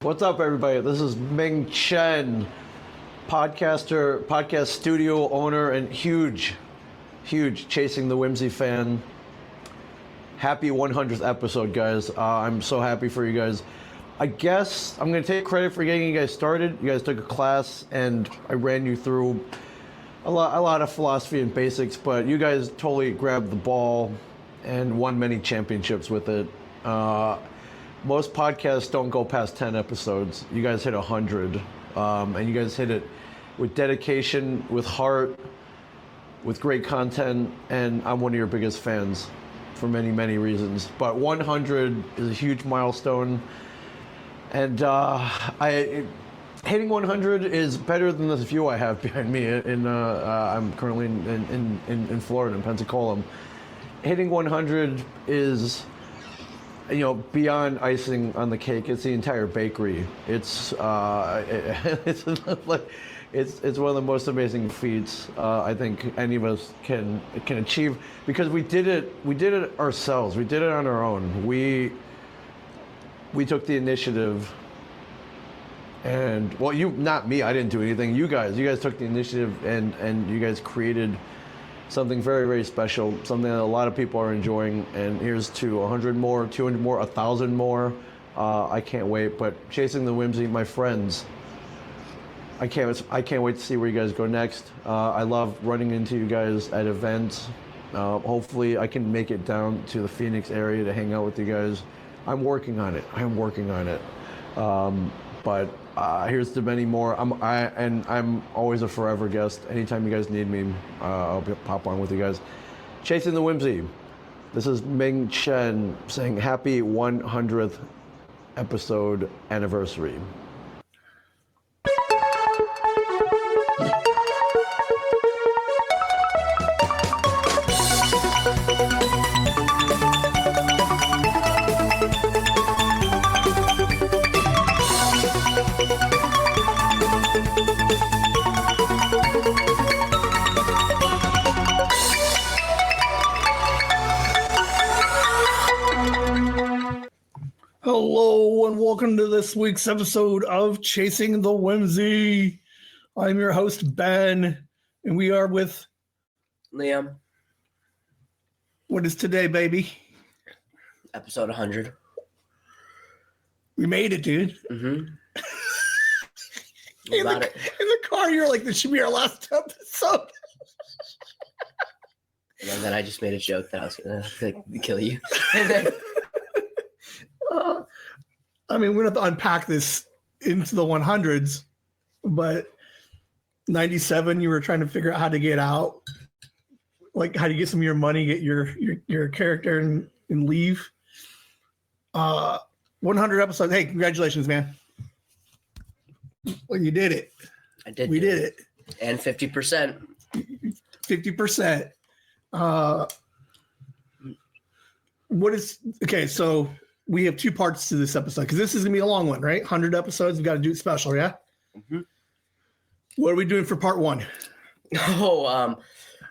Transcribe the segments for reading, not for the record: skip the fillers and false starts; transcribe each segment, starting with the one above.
What's up, everybody? This is Ming Chen, podcaster, podcast studio owner, and huge Chasing the Whimsy fan. Happy 100th episode, guys. I'm so happy for you guys. I guess I'm going to take credit for getting you guys started. You guys took a class, and I ran you through a lot of philosophy and basics, but you guys totally grabbed the ball and won many championships with it. Most podcasts don't go past 10 episodes. You guys hit 100, and you guys hit it with dedication, with heart, with great content, and I'm one of your biggest fans for many reasons. But 100 is a huge milestone, and hitting 100 is better than this view I have behind me. I'm currently in Florida, in Pensacola. Hitting 100 is, beyond icing on the cake. It's the entire bakery. It's it's one of the most amazing feats I think any of us can achieve, because we did it ourselves. We did it on our own. We took the initiative, and not me. I didn't do anything. You guys took the initiative, and you guys created something very special, something that a lot of people are enjoying. And here's to 100 more, 200 more, 1,000 more. I can't wait. But Chasing the Whimsy, my friends, I can't wait to see where you guys go next. I love running into you guys at events. Hopefully I can make it down to the Phoenix area to hang out with you guys. I'm working on it. But here's to many more. I'm always a forever guest. Anytime you guys need me, I'll pop on with you guys. Chasing the Whimsy. This is Ming Chen saying happy 100th episode anniversary. Hello and welcome to this week's episode of Chasing the Whimsy. I'm your host, Ben, and we are with Liam. What is today, baby? Episode 100. We made it, dude. Mm-hmm. In the car, you're like, this should be our last episode. And then I just made a joke that I was going to kill you. I mean, we're going to have to unpack this into the 100s, but 97, you were trying to figure out how to get out, like how to get some of your money, get your character and leave. 100 episodes. Hey, congratulations, man. Well, you did it. I did. We did it. And 50%. 50%. Okay, so we have two parts to this episode, because this is going to be a long one, right? 100 episodes. We've got to do it special, yeah? Mm-hmm. What are we doing for part one? Oh,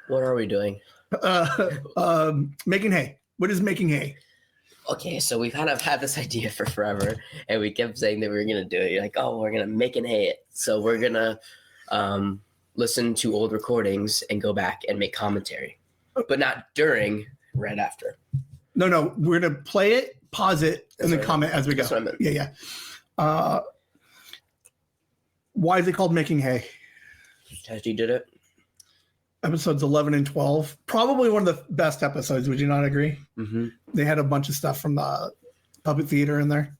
what are we doing? Making hay. What is making hay? Okay, so we kind of had this idea for forever, and we kept saying that we were going to do it. You're like, oh, we're going to make and hay it. So we're going to listen to old recordings and go back and make commentary, but not during, right after. No, we're going to play it, pause it, and then comment as we go. That's what I meant. Yeah. Why is it called Making Hay? Testy did it. Episodes 11 and 12. Probably one of the best episodes. Would you not agree? Mm-hmm. They had a bunch of stuff from the puppet theater in there.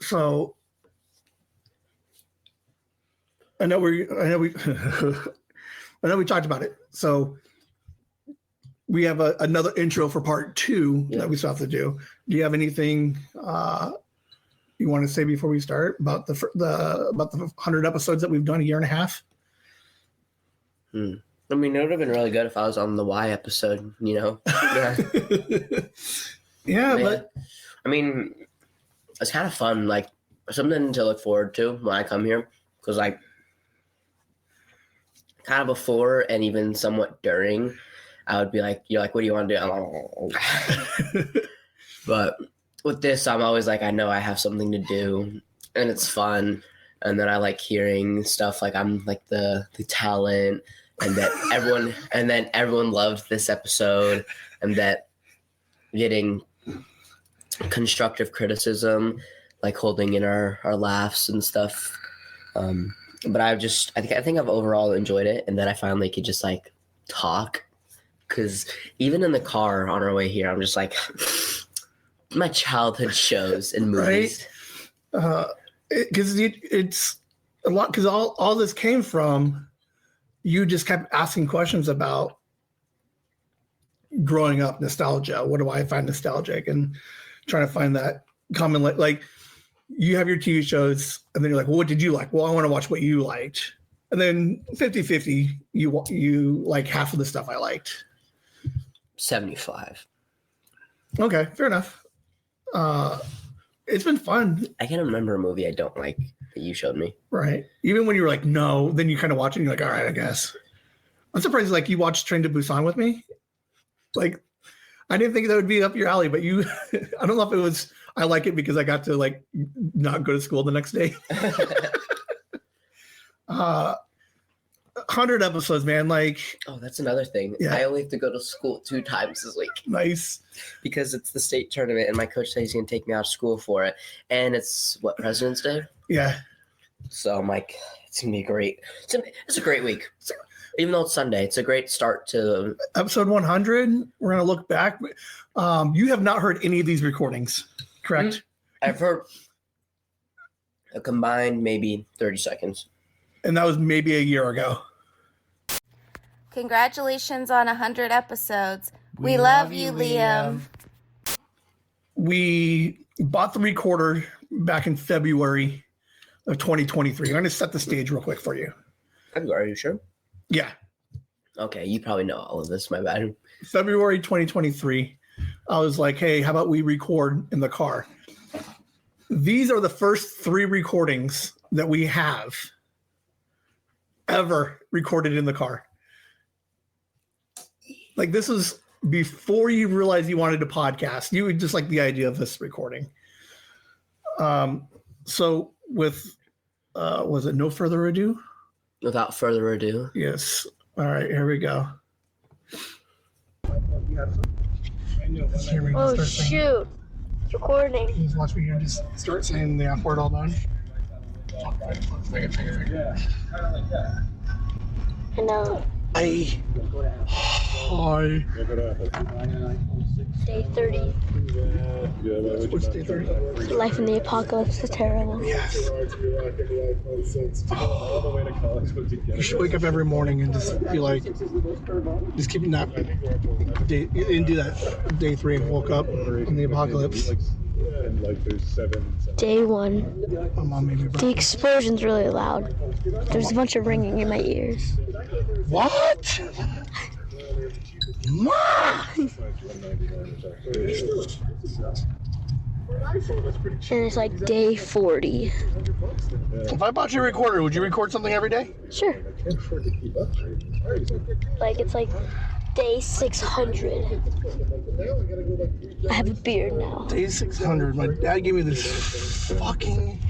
So I know we talked about it. So we have another intro for part two that we still have to do. Do you have anything you want to say before we start about the 100 episodes that we've done, a year and a half? I mean, it would have been really good if I was on the Y episode, Yeah. Yeah, but I mean, it's kind of fun, like something to look forward to when I come here, because like kind of before and even somewhat during, I would be like, you're like, what do you want to do? But with this, I'm always like, I know I have something to do, and it's fun. And then I like hearing stuff like I'm like the talent, and that everyone loved this episode, and that getting constructive criticism, like holding in our laughs and stuff. But I think I've overall enjoyed it, and that I finally could just like talk, because even in the car on our way here, I'm just like my childhood shows and movies. Right? Because it's a lot. Because all this came from you just kept asking questions about growing up, nostalgia. What do I find nostalgic, and trying to find that common, like you have your TV shows, and then you're like, well, what did you like? Well, I want to watch what you liked. And then 50-50, you like half of the stuff I liked. 75. Okay, fair enough. It's been fun. I can't remember a movie I don't like that you showed me. Right. Even when you were like, no, then you kind of watch it and you're like, all right, I guess. I'm surprised like you watched Train to Busan with me. Like, I didn't think that would be up your alley, but you, I don't know if it was, I like it because I got to like not go to school the next day. 100 episodes, man. Like, oh, that's another thing. Yeah. I only have to go to school 2 times this week. Nice. Because it's the state tournament, and my coach says he's going to take me out of school for it. And it's, President's Day? Yeah. So I'm like, it's going to be great. It's a great week. Even though it's Sunday, it's a great start to episode 100. We're going to look back. You have not heard any of these recordings, correct? I've heard a combined maybe 30 seconds. And that was maybe a year ago. Congratulations on 100 episodes. We love you, Liam. We bought the recorder back in February of 2023. I'm going to set the stage real quick for you. Are you sure? Yeah. Okay, you probably know all of this. My bad. February 2023. I was like, hey, how about we record in the car? These are the first 3 recordings that we have ever recorded in the car. Like, this is before you realized you wanted to podcast. You would just like the idea of this recording. So with, was it no further ado? Without further ado. Yes. All right, here we go. Oh, shoot. It's recording. Just watch me here. Just start saying the F word all done. I know. Hi. Day 30. What's day 30? Life in the apocalypse is terrible. Yes. You should wake up every morning and just be like, just keep that day, and do that day 3 and woke up in the apocalypse. Day 1. My mom made me The explosion's really loud. There's a bunch of ringing in my ears. What? Ma! And it's like day 40. If I bought you a recorder, would you record something every day? Sure. Like, it's like day 600. I have a beard now. Day 600. My dad gave me this fucking...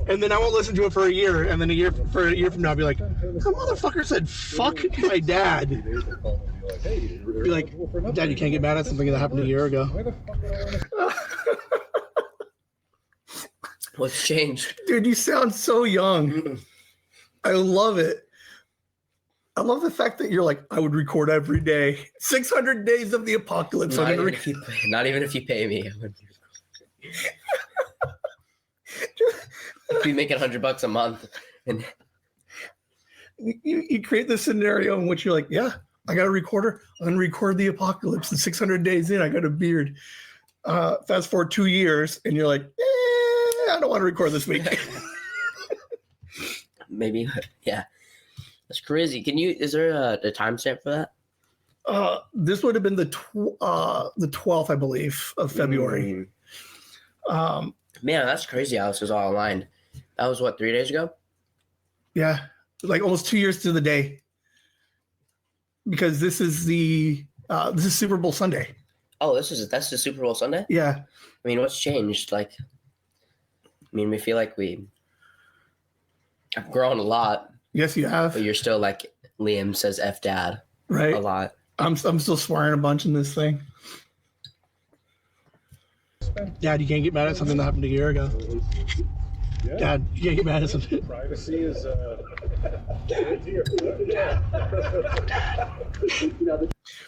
And then I won't listen to it for a year. And then a year from now, I'll be like, that motherfucker said fuck my dad. Be like, Dad, you can't get mad at something that happened a year ago. What's changed? Dude, you sound so young. I love it. I love the fact that you're like, I would record every day. 600 days of the apocalypse. Not even if you pay me. I would be making $100 a month. And you create this scenario in which you're like, yeah, I got a recorder. I'm going to record the apocalypse. And 600 days in, I got a beard. Fast forward 2 years, and you're like, I don't want to record this week. Maybe, yeah. That's crazy. Is there a timestamp for that? This would have been the 12th, I believe, of February. Man, that's crazy how this is all aligned. That was, 3 days ago? Yeah, like almost 2 years to the day. Because this is Super Bowl Sunday. Oh, that's the Super Bowl Sunday? Yeah. I mean, what's changed? Like, I mean, we feel like we have grown a lot, Yes, you have. but you're still like Liam says F dad Right. a lot. I'm still swearing a bunch in this thing. Dad, you can't get mad at something that happened a year ago. Yeah. Dad, you can't get mad at something. Privacy is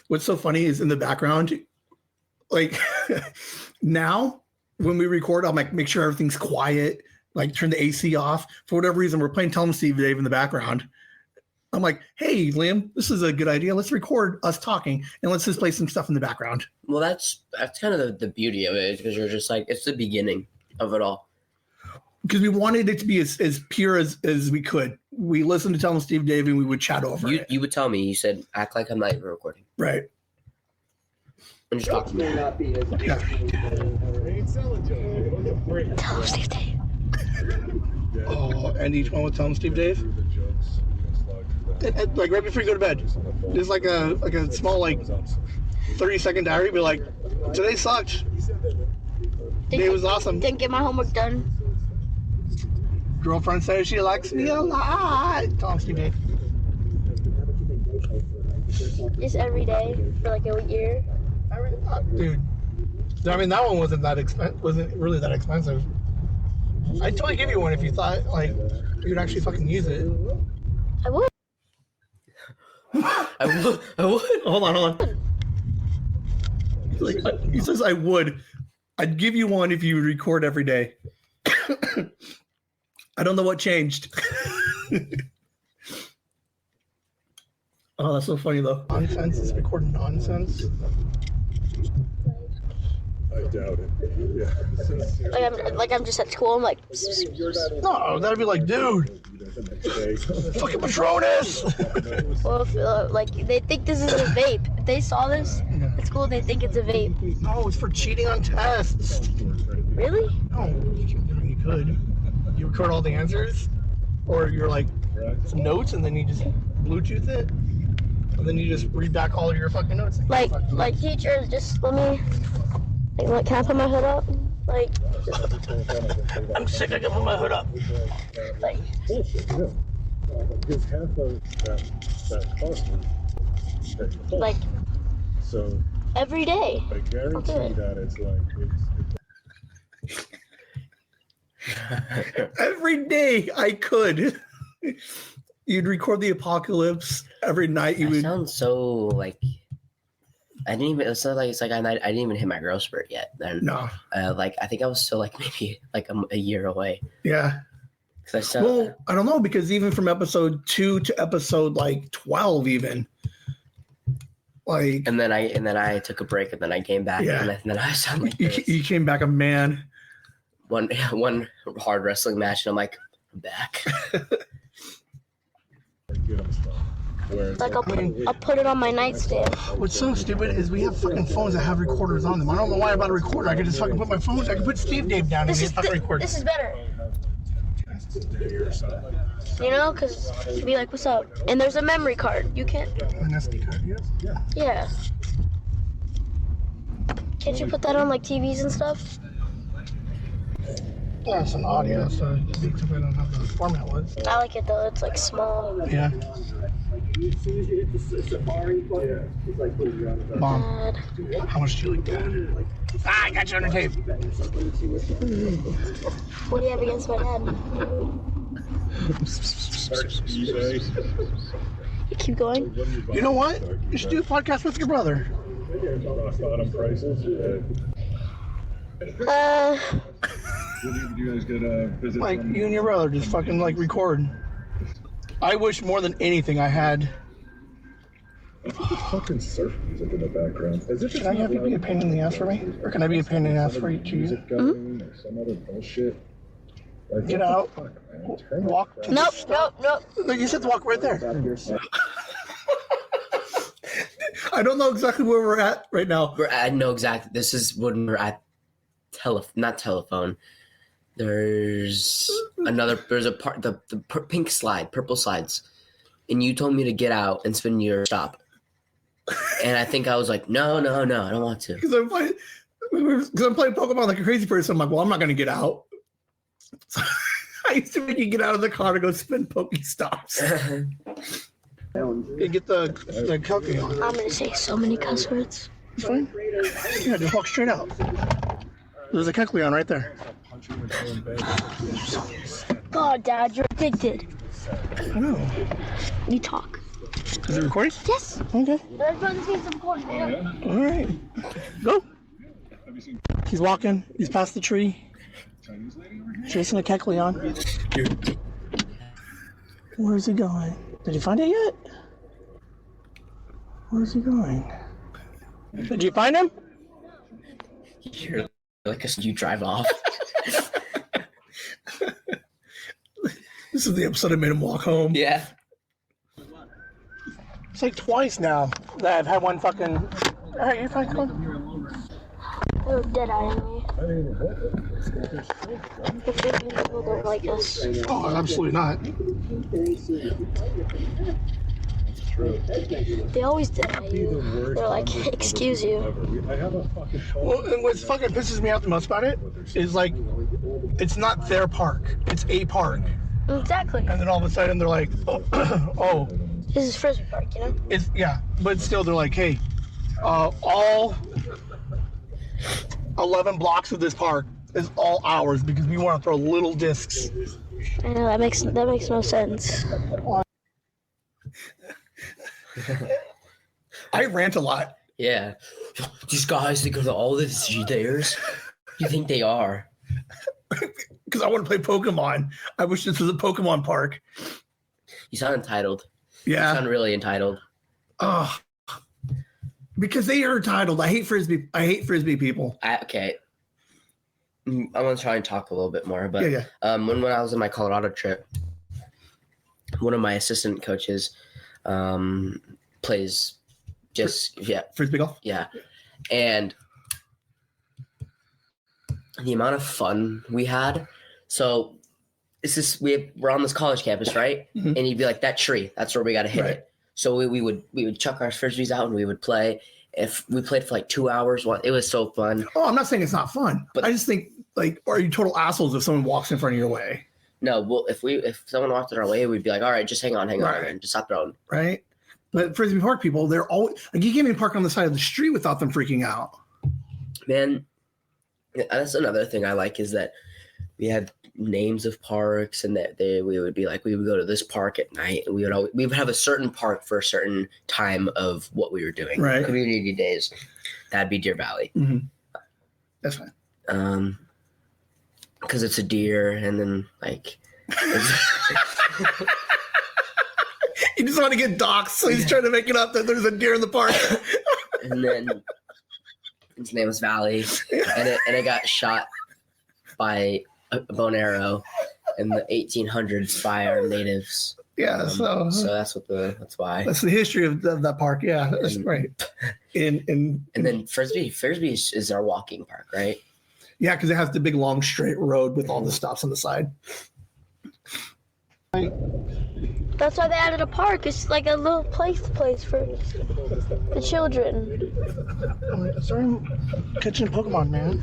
What's so funny is in the background, like now when we record, I'll make sure everything's quiet, like turn the AC off. For whatever reason, we're playing Tell 'em Steve Dave in the background. I'm like, hey, Liam, this is a good idea. Let's record us talking and let's just play some stuff in the background. Well, that's kind of the beauty of it, because you're just like, it's the beginning of it all. Because we wanted it to be as pure as we could. We listened to Tell 'em Steve Dave and we would chat over it. You would tell me, you said, act like I'm not even recording. Right. And just talk to me. Yeah. Tell 'em Steve Dave. Oh, and each one would Tell 'em Steve Dave? And, like right before you go to bed. There's like a small 30-second diary. Be like, today sucked. Today was awesome. Didn't get my homework done. Girlfriend says she likes me a lot. Tell 'em Steve Dave. Just every day for like a year. Dude, I mean that one wasn't really that expensive. I'd totally give you one if you thought like you'd actually fucking use it. I would. I would. Hold on. He says I would. I'd give you one if you would record every day. I don't know what changed. Oh, that's so funny though. Nonsense is recording nonsense. I doubt it. Yeah. I'm just at school. I'm like, No, that'd be like, dude, fucking Patronus. well, if, they think this is a vape. If they saw this at school, they think it's a vape. No, it's for cheating on tests. Really? No, you could. You record all the answers, or you're like some notes, and then you just Bluetooth it, and then you just read back all of your fucking notes. Like teachers, just let me. Like, can I put my hood up? Like, I'm sick. I can put my hood up. like. Because half of that cost me. Like, So every day. I guarantee that it's Every day I could. You'd record the apocalypse every night. You That would. sounds so like I didn't even. It's like I didn't even hit my growth spurt yet. And No. like I think I was still like maybe like a year away. Yeah. Cause I still. Well, I don't know because even from episode 2 to episode 12, even. Like. And then I took a break, and then I came back, Yeah. and then I sound like You, this. you came back a man. One hard wrestling match, and I'm like, I'm back. Like I'll put it on my nightstand. What's so stupid is we have fucking phones that have recorders on them. I don't know why I'm about a recorder. I could just fucking put my phone. I could put Steve Dave down and This hit is fucking record. this is better. You know, because you'd be like, "What's up?" And there's a memory card. You can't. An SD card, yes. Yeah. Can't you put that on like TVs and stuff? Yeah, it's an audio, so it depends on how the format was. I like it though. It's like small. Yeah. Mom, Dad. how much do you like that? Ah, I got you on the tape. What do you have against my dad? You keep going. You know what? You should do a podcast with your brother. Bottom prices. Do you guys get a visit? Like, you and your brother just fucking, like, record. I wish more than anything I had. Fucking surf music in the background. As if Can I have you be a pain in the ass for me? Or can I be a pain in the ass for you? Music going or some other bullshit. Like, Get what the out. fuck, man? Turn Walk. it Nope, nope, nope. Like, you said to walk right there. I don't know exactly where we're at right now. I know exactly. This is when we're at not telephone. There's a part, the pink slide, purple slides. And you told me to get out and spin your stop. And I think I was like, no, I don't want to. Because I'm playing Pokemon like a crazy person. I'm like, well, I'm not going to get out. So I used to make you get out of the car to go spin Pokestops. Get the calculator on. I'm gonna say so many cuss words. It's fine. Yeah, just walk straight out. There's a calculator right there. God, Dad, you're addicted. I know. You talk. Is it recording? Yes. Okay. Everyone seems to record. All right. Go. He's walking. He's past the tree. Chasing a Kecleon. Where's he going? Did you find it yet? Where's he going? Did you find him? You're like you drive off. This is the episode that made him walk home. Yeah. It's like twice now that I've had one fucking. All right, you're fine. Come on. They're dead eye me. The freaking people don't like us. Oh, absolutely not. They always deny you. They're like, excuse you. Well, and what fucking pisses me out the most about it is like, it's not their park. It's a park. Exactly. And then all of a sudden they're like, oh. This is Frisbee Park, you know? It's, yeah, but still they're like, hey, all 11 blocks of this park is all ours because we want to throw little discs. I know, that makes no sense. I rant a lot. Yeah. These guys think all this is theirs. You think they are? Because I want to play Pokemon. I wish this was a Pokemon park. You sound entitled. Yeah. You sound really entitled. Oh, because they are entitled. I hate Frisbee people. Okay. I'm gonna try and talk a little bit more, but Yeah. When I was on my Colorado trip, one of my assistant coaches plays Frisbee golf. Yeah, and the amount of fun we had. So we're on this college campus, right? Mm-hmm. And you'd be like, that tree, that's where we got to hit Right. it. So we would chuck our frisbees out and we would play. If we played for like 2 hours, it was so fun. Oh, I'm not saying it's not fun, but I just think like, are you total assholes if someone walks in front of your way? No, well, if someone walked in our way, we'd be like, all right, just hang on, Right. and just stop throwing. Right. But Frisbee Park people, they're always like, you can't even park on the side of the street without them freaking out. Man, that's another thing I like is that we had names of parks, and that we would go to this park at night, and we would have a certain park for a certain time of what we were doing. Right. Community days. That'd be Deer Valley. Mm-hmm. That's fine. Because it's a deer, and then like. He just want to get doxxed, so he's trying to make it up that there's a deer in the park. And then his name was Valley, and it got shot by a bow and arrow in the 1800s by our natives. Yeah, so that's why. That's the history of that park. Yeah, that's right. And then Frisbee is our walking park, right? Yeah, because it has the big long straight road with all the stops on the side. That's why they added a park. It's like a little place for the children. Sorry, catching Pokemon, man.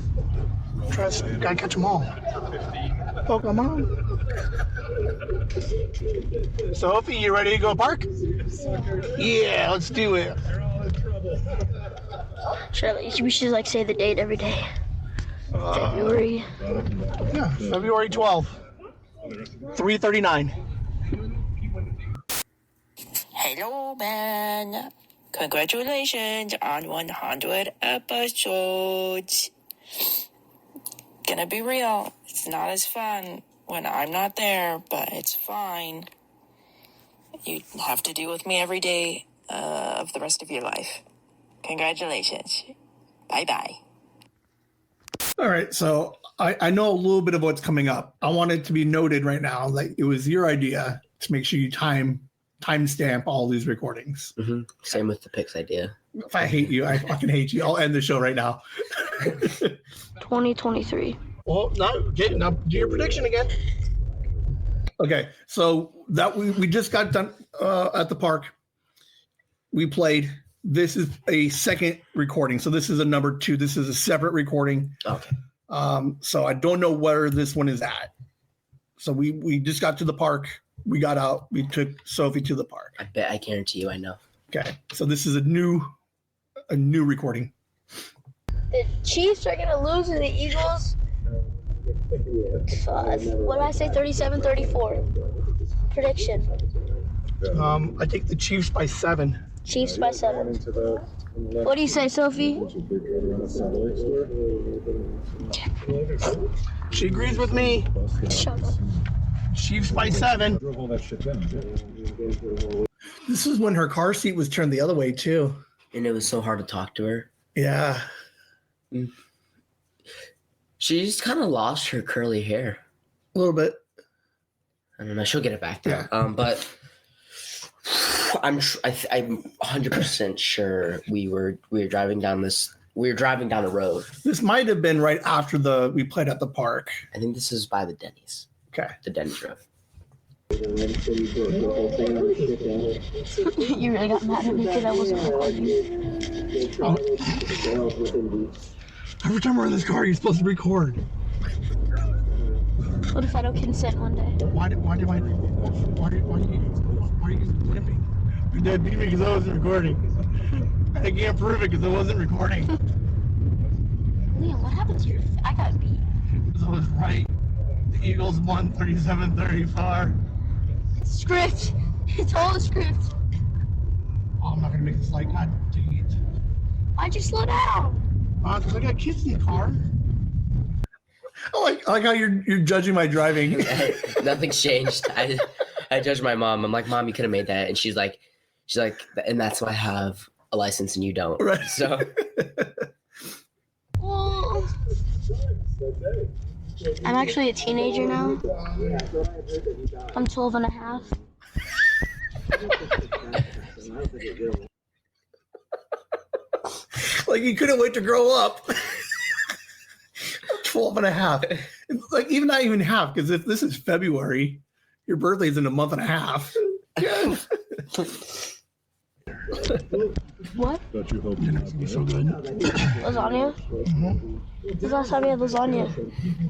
Gotta catch them all. Pokemon. Sophie, you ready to go park? Yeah, let's do it. We should like say the date every day. February. Yeah, February 12th. 3:39. Hello, man. Congratulations on 100 episodes. Gonna be real, it's not as fun when I'm not there, but it's fine. You have to deal with me every day of the rest of your life. Congratulations. Bye-bye. All right, so I know a little bit of what's coming up. I want it to be noted right now that it was your idea to make sure you timestamp all these recordings. Mm-hmm. Same with the Pix idea. If I hate you, I fucking hate you. I'll end the show right now. 2023. Well, now do your prediction again. Okay, so that we just got done at the park. We played. This is a second recording. So this is a number 2. This is a separate recording. Okay. So I don't know where this one is at. So we just got to the park. We got out. We took Sophie to the park. I guarantee you I know. Okay. So this is a new recording. The Chiefs are gonna lose to the Eagles. What did I say? 37-34. Prediction. I take the Chiefs by 7. Chiefs by 7. What do you say, Sophie? She agrees with me. Shut up. Chiefs by 7. This is when her car seat was turned the other way too. And it was so hard to talk to her. Yeah. She's kind of lost her curly hair. A little bit. I don't know. She'll get it back there. Yeah. But I'm 100% sure we were driving down the road. This might have been right after we played at the park. I think this is by the Denny's. Okay. The Denny's road. You really got mad at me because I wasn't recording. Every time we're in this car, you're supposed to record. What if I don't consent one day? Why are you limping? Your dad beat me because I wasn't recording. I can't prove it because I wasn't recording. Liam, what happened to your I got beat. So I was right. The Eagles won 37-34. It's script. It's all a script. Oh, I'm not going to make this like, God dang it. Why'd you slow down? Because I got kids in the car. I like how you're judging my driving. Nothing's changed. I judged my mom. I'm like, Mom, you could have made that. And she's like, and that's why I have a license and you don't. Right. So Well, I'm actually a teenager now. I'm 12 and a half. Like you couldn't wait to grow up. 12 and a half. Like even not even half, because if this is February, your birthday's in a month and a half. Yeah. What? Don't you hope Dinner's gonna be so good. Lasagna? Mm-hmm. When's the last time you had lasagna?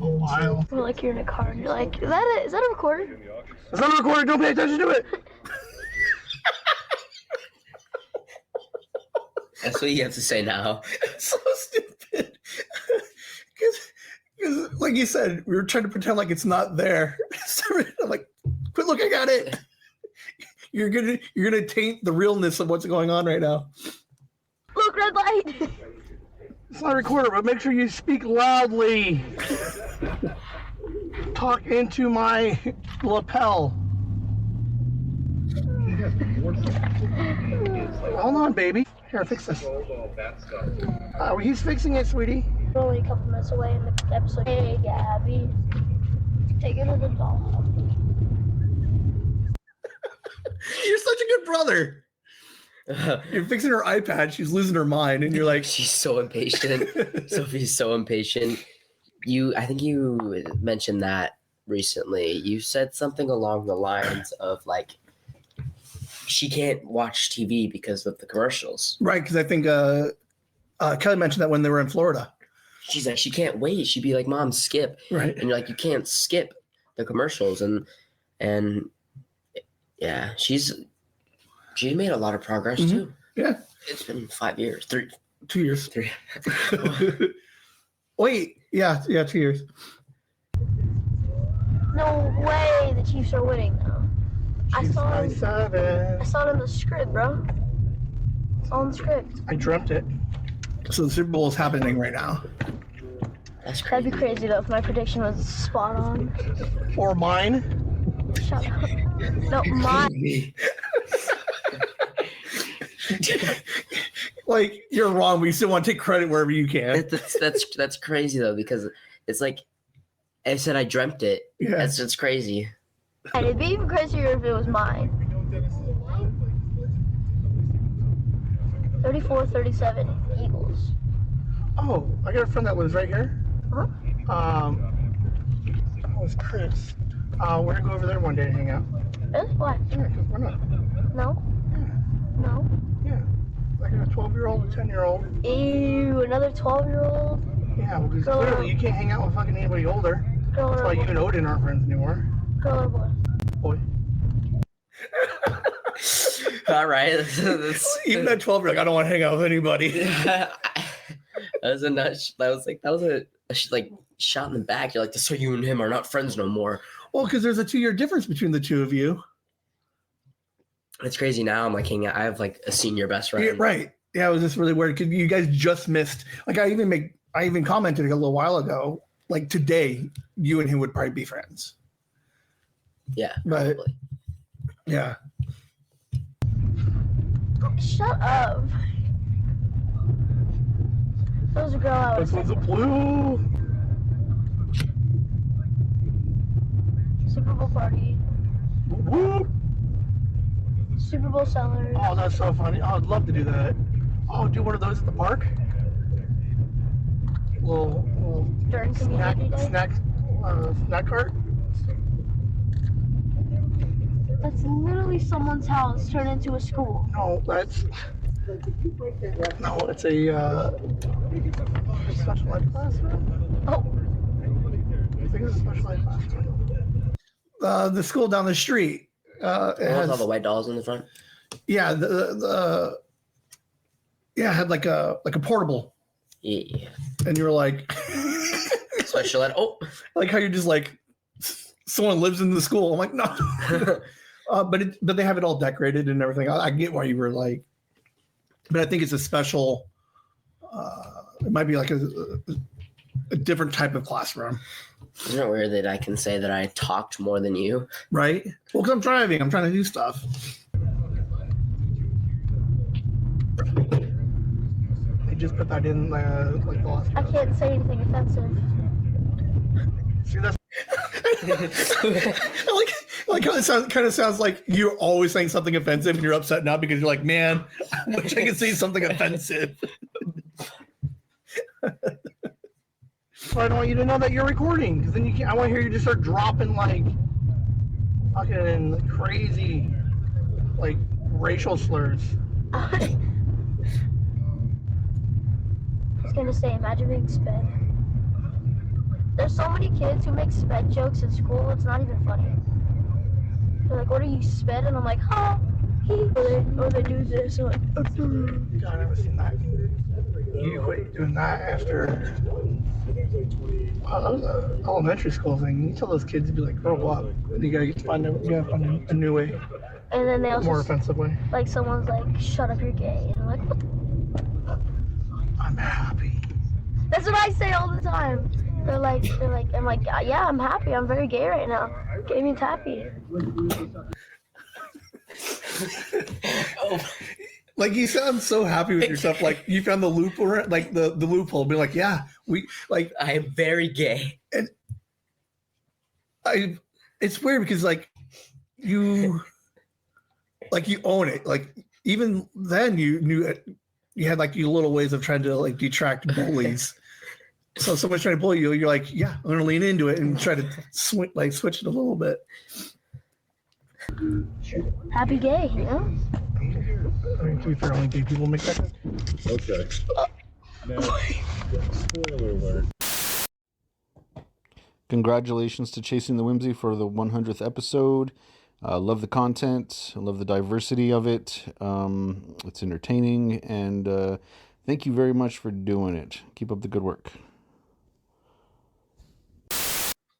A while. Or like you're in a car and you're like, is that a recorder? It's not a recording, don't pay attention to it. that's what you have to say now. It's so stupid. Because like you said, we were trying to pretend like it's not there. I'm like, quit looking at it. You're gonna taint the realness of what's going on right now. Look, red light. It's not a recorder, but make sure you speak loudly. Talk into my lapel. Hold on, baby. Here, fix this. He's fixing it, sweetie. We're only a couple minutes away in the episode. Hey, Gabby. Take it to the doll. You're such a good brother. You're fixing her iPad. She's losing her mind, and you're like, She's so impatient. Sophie's so impatient. I think you mentioned that recently. You said something along the lines of like, she can't watch TV because of the commercials. right? Because I think Kelly mentioned that when they were in Florida. She's like, she can't wait. She'd be like, Mom, skip. Right. And you're like, you can't skip the commercials. And yeah, she's made a lot of progress too. Yeah. It's been 5 years, 2 years. 3. Wait. Yeah, 2 years. No way the Chiefs are winning now. I saw it in the script, bro. It's on the script. I dreamt it. So the Super Bowl is happening right now. That's crazy. That'd be crazy though if my prediction was spot on. Or mine. Shut up. No, mine. Like you're wrong, but you still want to take credit wherever you can. That's crazy though, because it's like I said, I dreamt it. Yeah. That's crazy. And it'd be even crazier if it was mine. 34-37 Eagles. Oh, I got a friend that lives right here. Huh? That was Chris. We're gonna go over there one day and hang out. Really? What? Yeah, 'cause why not? No? No? Yeah. like a 12-year-old and 10-year-old. Ew, another 12-year-old. Yeah, because Girl. clearly you can't hang out with fucking anybody older. Girl That's or why you boy? and Odin aren't friends anymore. Girl or boy? Boy. All right. That's, Even at 12, you're like, I don't want to hang out with anybody. that was a nut. That was a like shot in the back. You're like, so you and him are not friends no more. Well, because there's a 2-year difference between the two of you. It's crazy now. I'm like hanging out. I have like a senior best friend. Yeah, right. Yeah, it was just really weird because you guys just missed. Like I even commented a little while ago. Like today, you and him would probably be friends. Yeah, But probably. yeah, Shut up. That was a girl I was this one's a thinking. blue. Super Bowl party. Whoop. Super Bowl sellers. Oh, that's so funny. Oh, I'd love to do that. Oh, do one of those at the park. Little During snack community day. snack cart. That's literally someone's house turned into a school. No, it's a special ed classroom. Oh, I think it's a special ed classroom. The school down the street. It With has, all the white dolls in the front. yeah, it had like a portable, Yeah. and you were like, Special ed. Oh. like how you're just like, someone lives in the school. I'm like, no. But they have it all decorated and everything. I get why you were like, but I think it's a special. It might be like a different type of classroom, Isn't it weird that I can say that I talked more than you? right? Well, because I'm driving, I'm trying to do stuff. They just put that in like the last. I can't say anything offensive. See, that's I like how it kind of sounds like you're always saying something offensive and you're upset now because you're like, man, I wish I could say something offensive. So I don't want you to know that you're recording because then you can't. I want to hear you just start dropping like fucking crazy like racial slurs. I was gonna say, imagine being sped. There's so many kids who make sped jokes in school, it's not even funny. They're like, what are you, sped? And I'm like, huh? Or they do this. I'm like, God, I've never seen that. You quit doing that after elementary school thing. You tell those kids to be like, grow up. You gotta find a new way, and then they also, more offensive way. like, someone's like, shut up, you're gay. And I'm like, what the? I'm happy. That's what I say all the time. They're like, I'm like, yeah, I'm happy. I'm very gay right now. Gay means happy. Like you sound so happy with yourself. Like you found the loophole, like the loophole. Be like, yeah, we like. I am very gay. And it's weird because like you own it. Like even then you knew you had like your little ways of trying to like detract bullies. So someone's trying to bully you, you're like, yeah, I'm gonna lean into it and try to switch it a little bit. Happy gay, you know? I mean, to be fair, only gay people make that. Okay. Now, spoiler alert. Congratulations to Chasing the Whimsy for the 100th episode. Love the content. I love the diversity of it. It's entertaining. And thank you very much for doing it. Keep up the good work.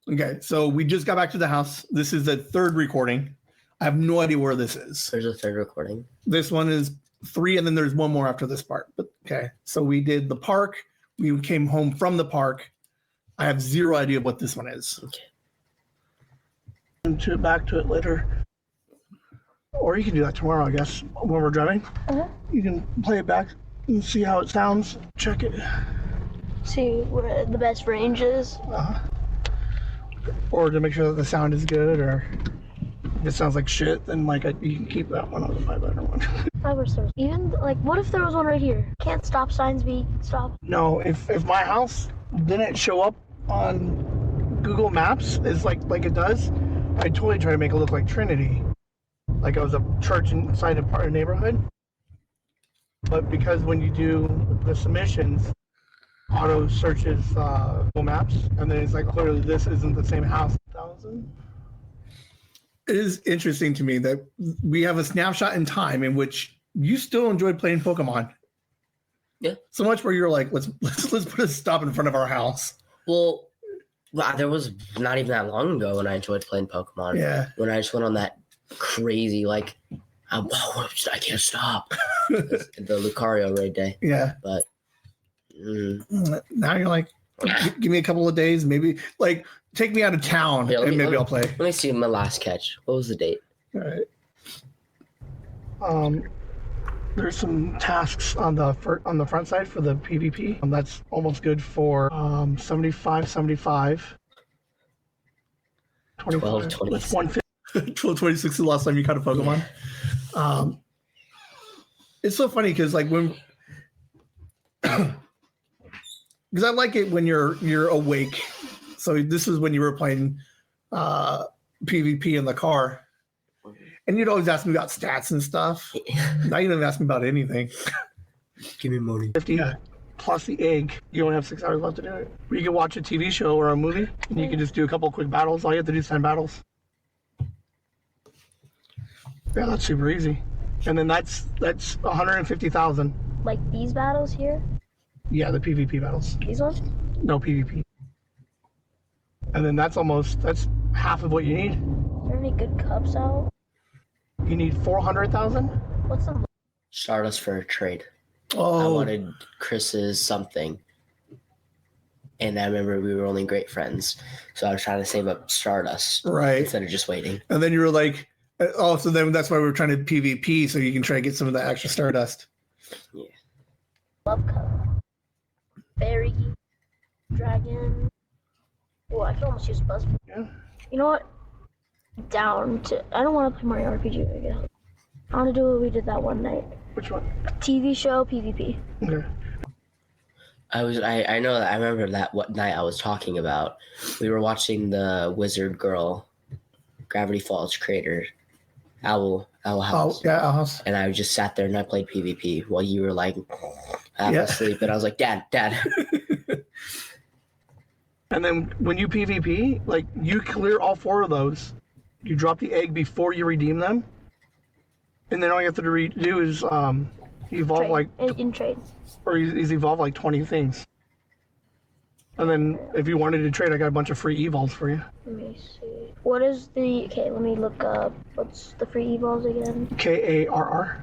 Okay, so we just got back to the house. This is the third recording. I have no idea where this is. There's a third recording. This one is 3, and then there's one more after this part. But okay, so we did the park. We came home from the park. I have zero idea what this one is. Okay. Back to it later. Or you can do that tomorrow, I guess, when we're driving. Uh-huh. You can play it back and see how it sounds. Check it. See where the best range is. Or to make sure that the sound is good, or if it sounds like shit, then like you can keep that one on the 5-letter one. 5 or 6. Even like, what if there was one right here? Can't stop signs be stopped? No, if my house didn't show up on Google Maps is like it does, I'd totally try to make it look like Trinity. Like I was a church inside a part of the neighborhood. but because when you do the submissions, auto searches Google Maps, and then it's like clearly this isn't the same house. 1,000. It is interesting to me that we have a snapshot in time in which you still enjoyed playing Pokemon. Yeah. So much where you're like, let's put a stop in front of our house. Well, there was not even that long ago when I enjoyed playing Pokemon. Yeah. When I just went on that crazy, like, I can't stop. The Lucario raid day. Yeah. But now you're like, give me a couple of days, maybe like take me out of town and maybe I'll play. Let me see my last catch. What was the date? All right. There's some tasks on the front side for the PvP. That's almost good for 75, 75. 12, 26. That's 150. 12, 26 is the last time you caught a Pokemon. Yeah. It's so funny because like when because I like it when you're awake. So this is when you were playing PvP in the car. And you'd always ask me about stats and stuff. Now you don't ask me about anything. Give me money. 50 plus the egg. You only have 6 hours left to do it. Or you can watch a TV show or a movie, and you can just do a couple of quick battles. All you have to do is 10 battles. Yeah, that's super easy. And then that's 150,000. Like these battles here? Yeah, the PvP battles. These ones? No PvP. And then that's half of what you need. Are there any good cups out? You need 400,000. What's the Stardust for a trade. Oh. I wanted Chris's something. And I remember we were only great friends. So I was trying to save up Stardust. Right. Instead of just waiting. And then you were like, oh, so then that's why we were trying to PvP, so you can try to get some of the extra Stardust. Yeah. Love cup? Fairy, dragon. Oh, I can almost use Buzz. Yeah. You know what? I don't want to play Mario RPG again. I want to do what we did that one night. Which one? TV show PvP. Okay. I know that I remember that what night I was talking about. We were watching the Wizard Girl Gravity Falls creator Owl House. Oh, yeah, Owl House. And I just sat there and I played PvP while you were like half asleep. And I was like, Dad. And then when you PvP, like you clear all 4 of those, you drop the egg before you redeem them, and then all you have to do is evolve Trade. In trade. or evolve like 20 things. And then if you wanted to trade, I got a bunch of free evols for you. Let me see. What is okay, let me look up. What's the free evols again? KARR.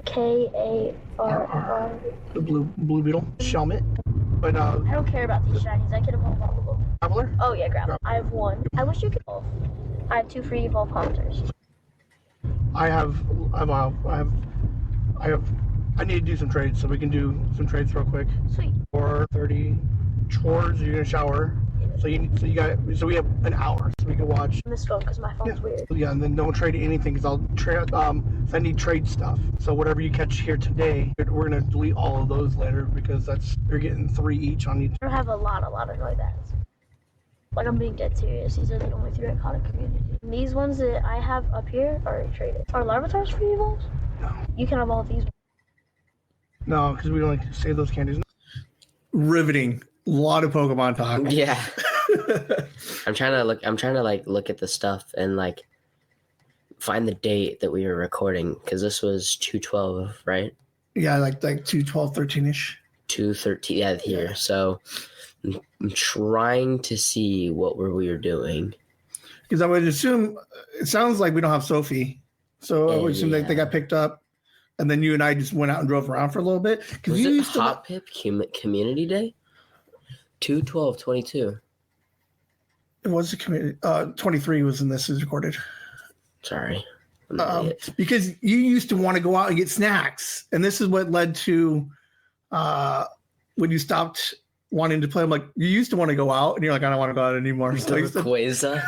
KARR. The blue beetle. Shelmet. But I don't care about these shinies. I can evolve all of them. Traveler? Oh yeah, grab. I have 1. I wish you could evolve. I have 2 free evolve hunters. I need to do some trades, so we can do some trades real quick. Sweet. 4:30 chores. You're gonna shower. So we have an hour, so we can watch. This phone because my phone's weird. Yeah, and then don't trade anything because I'll trade. So I need trade stuff. So whatever you catch here today, we're gonna delete all of those later because you're getting 3 each on each. I have a lot of Noibads. Like I'm being dead serious. These are the only 3 iconic community. And these ones that I have up here are traded. Are Larvatars free evolves? No. You can have all of these. No, because we only save those candies. Riveting. A lot of Pokemon talk. Yeah. I'm trying to look at the stuff and like find the date that we were recording because this was 2/12, right? Yeah, like 2/12, 13ish. 2/13, yeah, here. Yeah. So I'm trying to see what we were doing. Because I would assume it sounds like we don't have Sophie, so I would assume they got picked up, and then you and I just went out and drove around for a little bit. Was it Hot Pip Community Day? 2/12/22. It was a community. 23 was when this is recorded. Sorry. Because you used to want to go out and get snacks, and this is what led to when you stopped wanting to play. I'm like, you used to want to go out, and you're like, I don't want to go out anymore. So Rayquaza.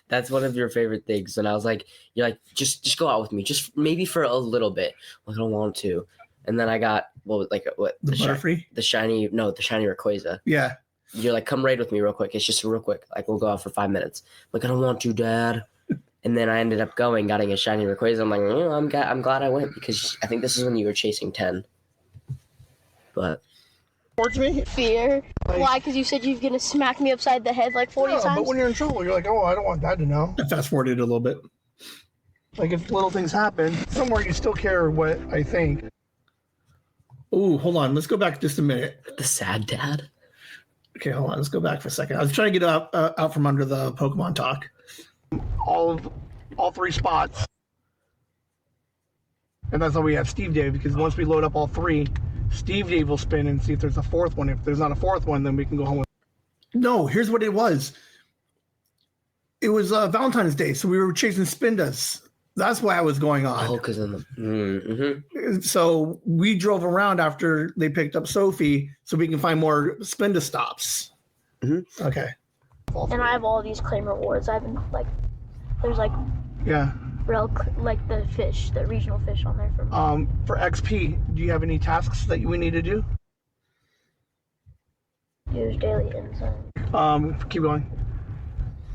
That's one of your favorite things, and I was like, you're like, just go out with me, just maybe for a little bit. Like, I don't want to. And then I got what the Butterfree? The shiny Rayquaza. Yeah. You're like, come raid with me real quick. It's just real quick. Like, we'll go out for 5 minutes. I'm like, I don't want to, Dad. And then I ended up getting a shiny Rayquaza. I'm like, I'm glad I went because I think this is when you were chasing 10. But Towards me? Fear. Why? Because you said you're going to smack me upside the head like 40 times? But when you're in trouble, you're like, oh, I don't want Dad to know. I fast forwarded a little bit. Like, if little things happen, somewhere you still care what I think. Oh, hold on. Let's go back just a minute. the sad dad. Okay, hold on. Let's go back for a second. I was trying to get out from under the Pokemon talk. All 3 spots. And that's why we have Steve Dave, because once we load up all 3, Steve Dave will spin and see if there's a 4th one. If there's not a 4th one, then we can go home with. No, here's what it was. It was Valentine's Day, so we were chasing Spindas. That's why I was going on. Oh, because of the. Mm-hmm. So we drove around after they picked up Sophie, so we can find more Spinda stops. Mm-hmm. Okay. And I have all these claim rewards. I've been like, there's like like the fish, the regional fish on there for me. For XP, do you have any tasks that we need to do? Use daily insight. Keep going.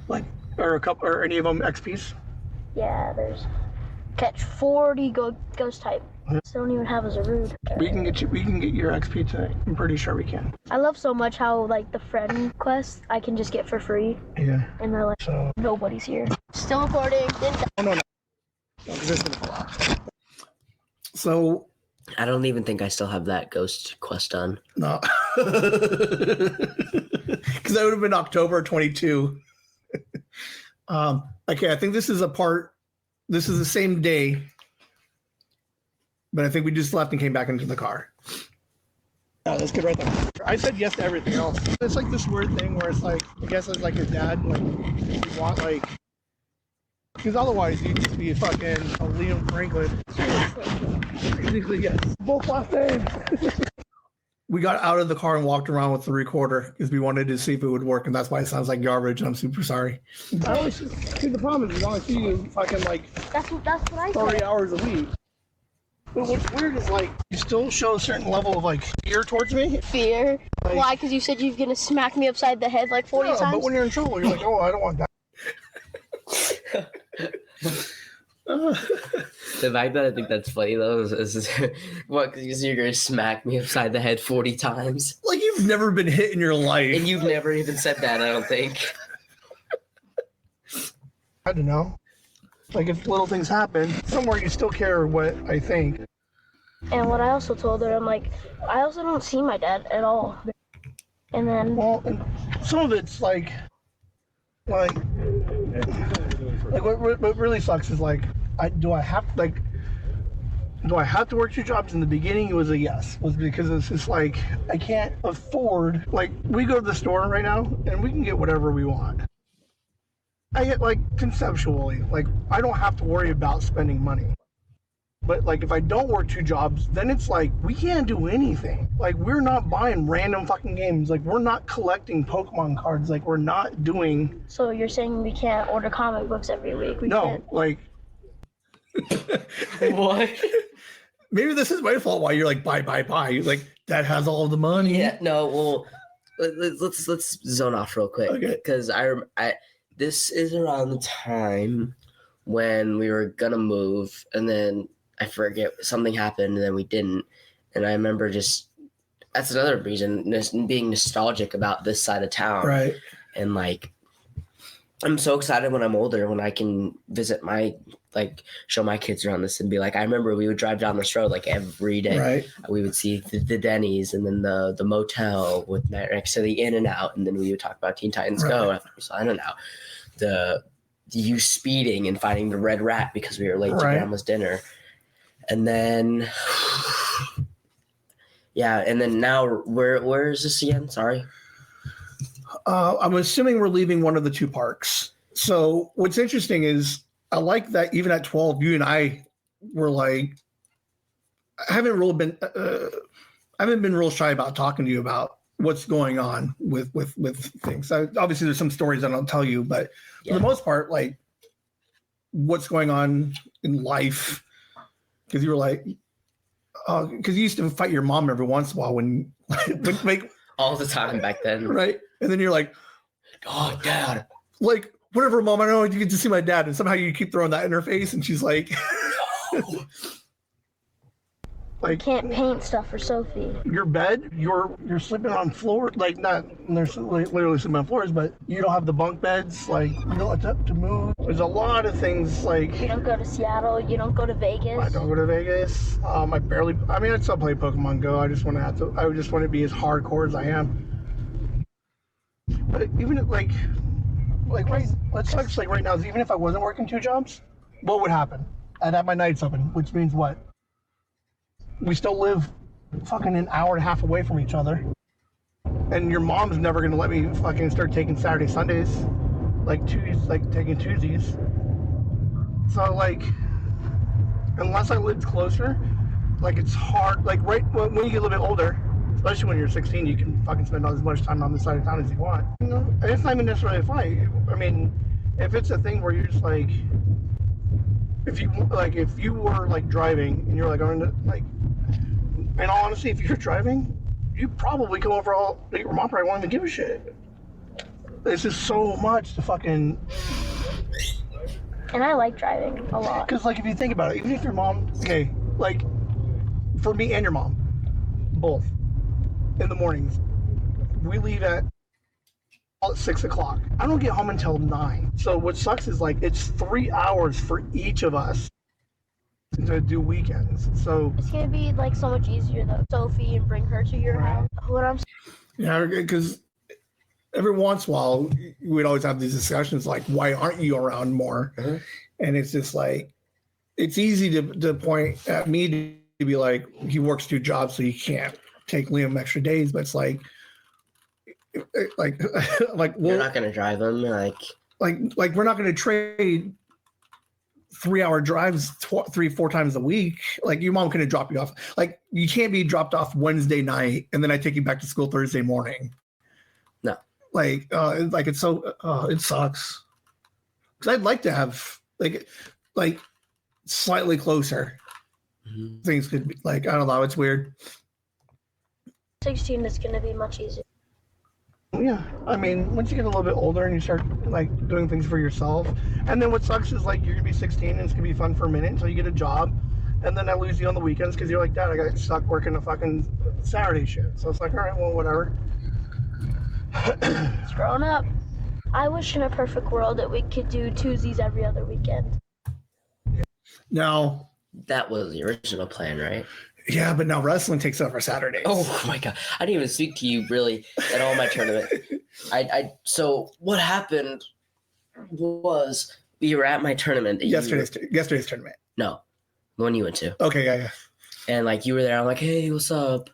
Like, or any of them XPs? Yeah, there's catch 40 ghost type. Still don't even have a Zarude. We can get your XP tonight. I'm pretty sure we can. I love so much how like the friend quest I can just get for free. Yeah. And they're like, nobody's here. Still recording. No. So I don't even think I still have that ghost quest done. No. Because that would have been October 22. Okay, I think this is the same day, but I think we just left and came back into the car. Yeah, that's good right there. I said yes to everything else. It's like this weird thing where it's like, I guess it's like your dad, like, you want like, because otherwise you'd just be fucking a Liam Franklin. Basically, yes. Both last names. We got out of the car and walked around with the recorder because we wanted to see if it would work, and that's why it sounds like garbage, and I'm super sorry. I always see the problem is I only see you fucking like that's what I 30 hours a week. But what's weird is like you still show a certain level of like fear towards me. Fear? Like, why? Because you said you're gonna smack me upside the head like 40 times? But when you're in trouble, you're like, oh, I don't want that. The fact that I think that's funny though is what, because you're gonna smack me upside the head 40 times. Like you've never been hit in your life. And you've never even said that, I don't think. I don't know. Like if little things happen, somewhere you still care what I think. And what I also told her, I'm like, I also don't see my dad at all. And then and some of it's like what really sucks is like, do I have to work 2 jobs? In the beginning, it was a yes, was because it's just like I can't afford. Like we go to the store right now and we can get whatever we want. I get like conceptually, like I don't have to worry about spending money. But like if I don't work 2 jobs, then it's like we can't do anything. Like we're not buying random fucking games. Like we're not collecting Pokemon cards. Like we're not doing. So you're saying we can't order comic books every week? We can't. Like. What? Maybe this is my fault. Why you're like buy. Like Dad has all the money. Yeah. No. Well, let's zone off real quick. Okay. Because this is around the time when we were gonna move, and then I forget something happened, and then we didn't. And I remember that's another reason, being nostalgic about this side of town. Right. And like, I'm so excited when I'm older, when I can visit show my kids around this and be like, I remember we would drive down this road like every day. Right. We would see the Denny's and then the motel with next to the In-N-Out. And then we would talk about Teen Titans Go after we saw In-N-Out. You speeding and finding the red rat because we were late to grandma's dinner. And then, yeah. And then now where is this again? Sorry. I'm assuming we're leaving one of the 2 parks. So what's interesting is I like that even at 12, you and I were like, I haven't been real shy about talking to you about what's going on with things. Obviously there's some stories I don't tell you, but for the most part, like what's going on in life. Because you were like, because you used to fight your mom every once in a while when all the time back then. Right. And then you're like, oh, Dad. Like, whatever, Mom, I know you get to see my dad. And somehow you keep throwing that in her face, and she's like, I can't paint stuff for Sophie. your bed, you're sleeping on floor, like not there's literally sleeping on floors, but you don't have the bunk beds, like you don't have to move. There's a lot of things like You don't go to Seattle. You don't go to Vegas. I don't go to Vegas. I still play Pokemon Go. I just want to be as hardcore as I am. But even if, like let's sucks like right now, even if I wasn't working 2 jobs, what would happen? I'd have my nights open, which means what? We still live fucking an hour and a half away from each other. And your mom's never gonna let me fucking start taking Saturday, Sundays, like taking Tuesdays. So like, unless I lived closer, like it's hard. Like right when you get a little bit older, especially when you're 16, you can fucking spend as much time on this side of town as you want. You know, and it's not even necessarily a fight. I mean, if it's a thing where you're just like, if you were like driving and you're like, I'm gonna like. In all honesty, if you're driving, you probably come over your mom probably won't even give a shit. It's just so much to fucking... And I like driving a lot. Because, like, if you think about it, even if your mom... Okay, like, for me and your mom, both, in the mornings, we leave at 6 o'clock. I don't get home until 9. So what sucks is, like, it's 3 hours for each of us to do weekends. So It's gonna be like so much easier though, Sophie, and bring her to your house. What I'm yeah, because every once in a while we'd always have these discussions like, why aren't you around more? And it's just like, it's easy to point at me to be like, he works 2 jobs so he can't take Liam extra days, but it's like You're not gonna drive them, like we're not going to trade 3-hour drives 3-4 times a week. Like your mom couldn't drop you off. Like you can't be dropped off Wednesday night and then I take you back to school Thursday morning. No. It's so it sucks. Because I'd like to have like slightly closer. Mm-hmm. Things could be like, I don't know. It's weird. 16 is gonna be much easier. Yeah, I mean, once you get a little bit older and you start like doing things for yourself, and then what sucks is like you're gonna be 16 and it's gonna be fun for a minute until you get a job, and then I lose you on the weekends because you're like, Dad, I got stuck working a fucking Saturday shit. So it's like, all right, well, whatever. It's growing up. I wish in a perfect world that we could do Tuesdays every other weekend. Now, that was the original plan, right? yeah, but now wrestling takes over Saturdays. Oh my god, I didn't even speak to you really at all my tournament. So what happened was we were at my tournament. Yesterday's tournament. No, the one you went to. Okay, yeah. And like you were there, I'm like, hey, what's up?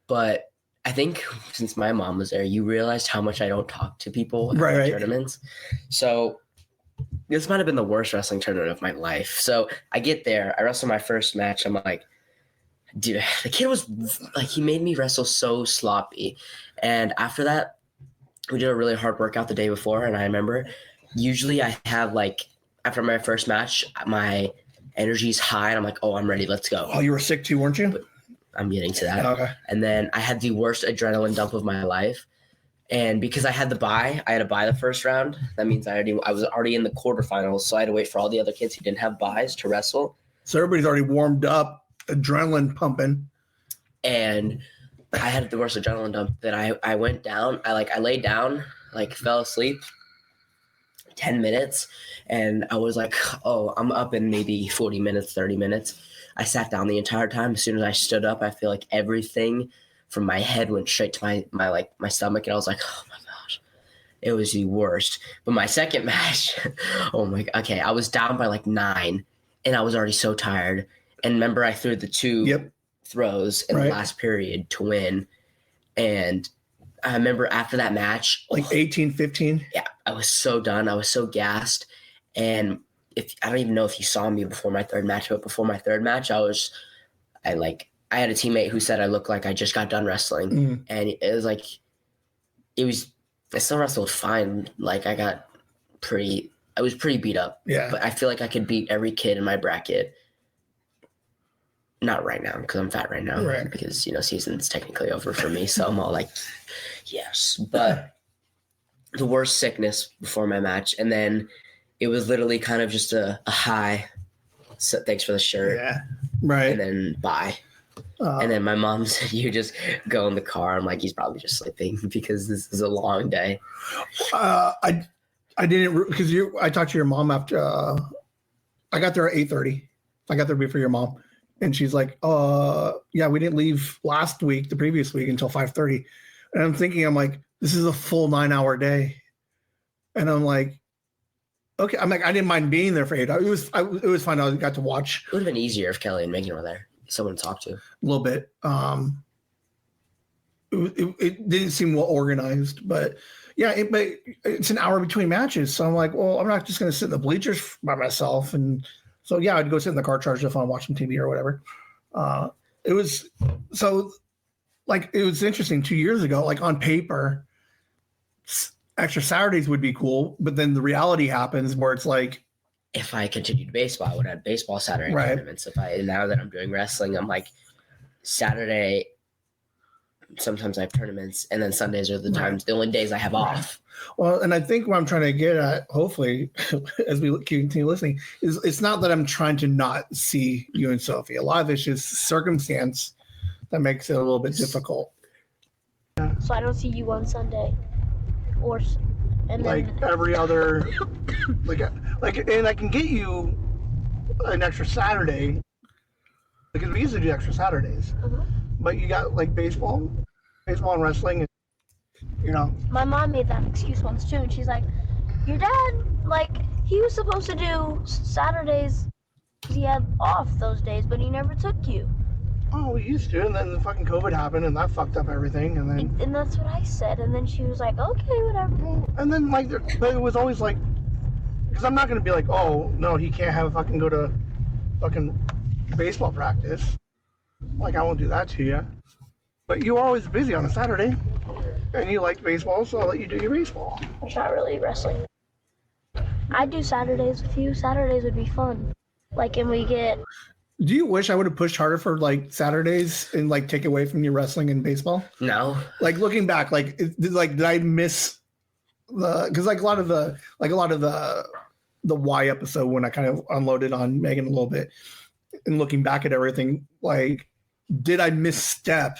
But I think since my mom was there, you realized how much I don't talk to people at Right. tournaments. So this might have been the worst wrestling tournament of my life. So I get there, I wrestle my first match. I'm like, dude, the kid was like, he made me wrestle so sloppy. And after that, we did a really hard workout the day before. And I remember usually I have like, after my first match, my energy's high and I'm like, oh, I'm ready. Let's go. Oh, you were sick too, weren't you? But I'm getting to that. Okay. And then I had the worst adrenaline dump of my life. And because I had to buy the first round. That means I was already in the quarterfinals. So I had to wait for all the other kids who didn't have buys to wrestle. So everybody's already warmed up. Adrenaline pumping, and I had the worst adrenaline dump that I went down. I laid down, like fell asleep 10 minutes, and I was like, oh, I'm up in maybe 40 minutes, 30 minutes. I sat down the entire time. As soon as I stood up, I feel like everything from my head went straight to my stomach, and I was like, oh my gosh, it was the worst. But my second match, oh my, okay, I was down by like 9, and I was already so tired. And remember, I threw the 2 throws in the last period to win. And I remember after that match, like 18, 15. Yeah, I was so done. I was so gassed. And I don't even know if you saw me before my third match, but before my third match, I had a teammate who said I looked like I just got done wrestling. Mm. And it was like, I still wrestled fine. Like I was pretty beat up. Yeah. But I feel like I could beat every kid in my bracket. Not right now because I'm fat right now. Right. Because, season's technically over for me. So I'm all like, yes. But the worst sickness before my match, and then it was literally kind of just a high. So thanks for the shirt. Yeah. Right. And then bye. And then my mom said, "You just go in the car." I'm like, he's probably just sleeping because this is a long day. I didn't because I talked to your mom after I got there at 8:30. I got there before your mom, and she's like, yeah, we didn't leave the previous week until 5:30." And I'm thinking, I'm like, this is a full 9-hour day, and I'm like, okay. I'm like, I didn't mind being there for 8 hours. It was fun. I got to watch. It would have been easier if Kelly and Megan were there. Someone to talk to. A little bit. It didn't seem well organized, but yeah, but it's an hour between matches. So I'm like, well, I'm not just going to sit in the bleachers by myself. And so, yeah, I'd go sit in the car, charge the phone, watch some TV or whatever. It was interesting 2 years ago, like on paper, extra Saturdays would be cool. But then the reality happens where it's like, if I continued baseball, I would have baseball Saturday tournaments. Now that I'm doing wrestling, I'm like Saturday. Sometimes I have tournaments, and then Sundays are the only days I have off. Well, and I think what I'm trying to get at, hopefully, as we continue listening, is it's not that I'm trying to not see you and Sophie. A lot of it's just circumstance that makes it a little bit difficult. So I don't see you on Sunday, and like then every other, and I can get you an extra Saturday because we used to do extra Saturdays. But you got like baseball and wrestling, and, my mom made that excuse once too, and she's like, "Your dad, like, he was supposed to do Saturdays because he had off those days, but he never took you." Oh, we used to, and then the fucking COVID happened, and that fucked up everything, and then... And that's what I said, and then she was like, "Okay, whatever." And then, like, but it was always like... Because I'm not going to be like, oh, no, he can't have fucking go to fucking baseball practice. Like, I won't do that to you. But you were always busy on a Saturday, and you liked baseball, so I'll let you do your baseball. It's not really wrestling. I'd do Saturdays with you. Saturdays would be fun. Like, and we get... Do you wish I would have pushed harder for like Saturdays and like take away from your wrestling and baseball? No. Like looking back, did I miss the? Because like a lot of the Y episode when I kind of unloaded on Megan a little bit, and looking back at everything, like did I misstep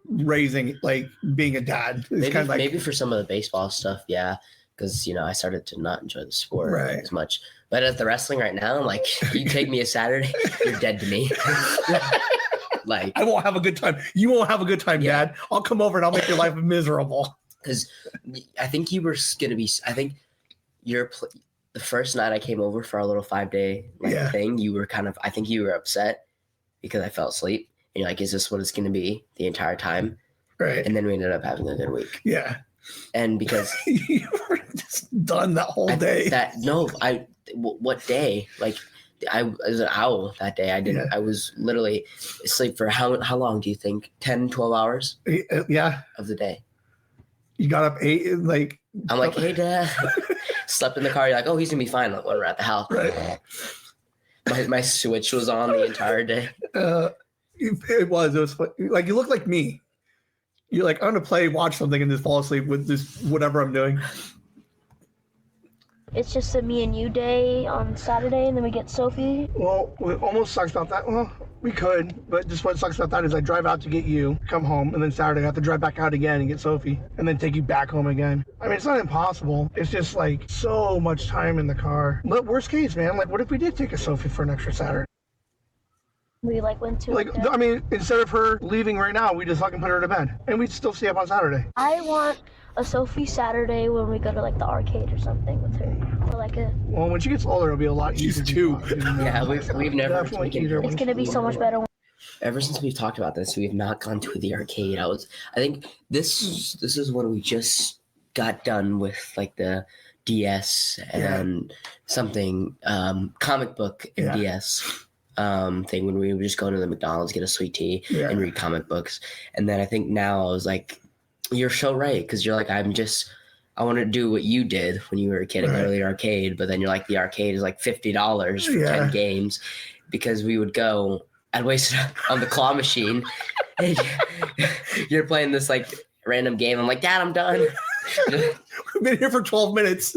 raising like being a dad? It's kind of like maybe for some of the baseball stuff, yeah, because I started to not enjoy the sport as much. But at the wrestling right now, I'm like, you take me a Saturday, you're dead to me. Like, I won't have a good time. You won't have a good time, Dad. I'll come over and I'll make your life miserable. Because I think you were gonna be. I think the first night I came over for our little 5-day thing. You were kind of. I think you were upset because I fell asleep. And you're like, is this what it's gonna be the entire time? Right. And then we ended up having a good week. Yeah. And because you were just done that whole day. What day? Like, I was an owl that day. I didn't. I was literally asleep for how long do you think? 10, 12 hours? Yeah. Of the day. You got up 8, like... I'm like, hey, Dad. Slept in the car. You're like, oh, he's going to be fine when we're at the house. Right. My switch was on the entire day. It was like, you look like me. You're like, I'm going to watch something and just fall asleep with this whatever I'm doing. It's just a me and you day on Saturday, and then we get Sophie. Well, it almost sucks about that. Well, we could, but just what sucks about that is I drive out to get you, come home, and then Saturday I have to drive back out again and get Sophie, and then take you back home again. I mean, it's not impossible. It's just like so much time in the car. But worst case, man, like what if we did take a Sophie for an extra Saturday? We went to I mean, instead of her leaving right now, we just fucking put her to bed, and we'd still stay up on Saturday. I want a Sophie Saturday when we go to like the arcade or something with her, or like a. Well, when she gets older, it'll be a lot easier. She's 2. Yeah, we've never. It's gonna be so much better. Ever since we've talked about this, we've not gone to the arcade. I think this is when we just got done with like the DS and something comic book and DS. Thing when we would just go to the McDonald's, get a sweet tea, and read comic books. And then I think now I was like, you're so right, because you're like, I want to do what you did when you were a kid and go to the arcade, but then you're like, the arcade is like $50 for 10 games, because we would go, I'd waste it on the claw machine, and you're playing this like random game. I'm like, Dad, I'm done. We've been here for 12 minutes.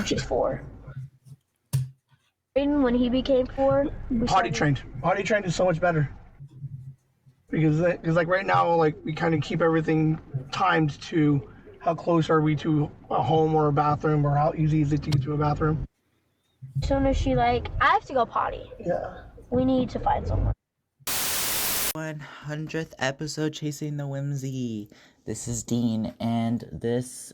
She's 4. Aiden, when he became 4, Potty trained is so much better because like right now, like we kind of keep everything timed to how close are we to a home or a bathroom, or how easy is it to get to a bathroom. As soon as she I have to go potty. Yeah. We need to find someone. 100th episode Chasing the Whimsy. This is Dean, and this